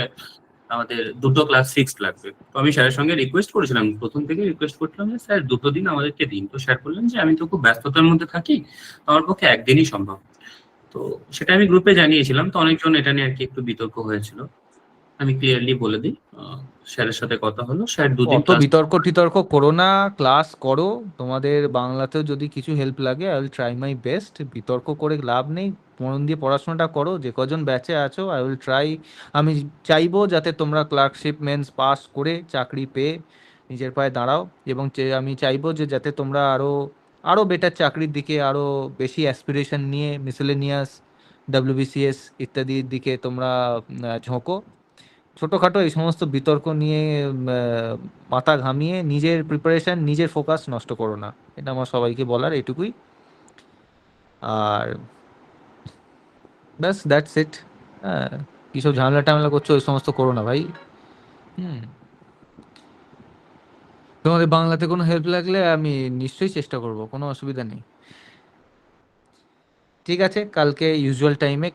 আমাদের দুটো ক্লাস ফিক্সড লাগবে। তো আমি স্যারের সঙ্গে রিকোয়েস্ট করেছিলাম, প্রথম থেকে রিকোয়েস্ট করছিলাম যে স্যার দুটো দিন আমাদেরকে দিন। তো স্যার বললেন যে আমি তো খুব ব্যস্ততার মধ্যে থাকি, আমার পক্ষে একদিনই সম্ভব। তো সেটা আমি গ্রুপে জানিয়েছিলাম, তো অনেকজন এটা নিয়ে আর কি একটু বিতর্ক হয়েছিল। আমি ক্লিয়ারলি বলে দিই, স্যারের সাথে কথা হলো, স্যার দুদিন অত বিতর্ক টিতর্ক করো না, ক্লাস করো। তোমাদের বাংলাতেও যদি কিছু হেল্প লাগে I will try my best. বিতর্ক করে লাভ নেই, মন দিয়ে পড়াশোনাটা করো। যে কজন ব্যাচে আছো আই উইল ট্রাই। আমি চাইবো যাতে তোমরা ক্লার্কশিপ মেন্স পাস করে চাকরি পেয়ে নিজের পায়ে দাঁড়াও, এবং আমি চাইবো যে যাতে তোমরা আরো বেটার চাকরির দিকে আরো বেশি অ্যাসপিরেশন নিয়ে মিসেলেনিয়াস WBCS ইত্যাদির দিকে তোমরা ঝোঁকো। ছোটোখাটো এই সমস্ত বিতর্ক নিয়ে মাথা ঘামিয়ে নিজের প্রিপারেশন, নিজের ফোকাস নষ্ট করো না। এটা আমার সবাইকে বলার এটুকুই। আর ব্যাস, দ্যাটস ইট। হ্যাঁ, কিসব ঝামেলা টামেলা করছো ওই সমস্ত করো না ভাই। তোমাদের বাংলাতে কোনো হেল্প লাগলে আমি নিশ্চয়ই চেষ্টা করব, কোনো অসুবিধা নেই। ঠিক আছে, কালকে ইউজুয়াল টাইমে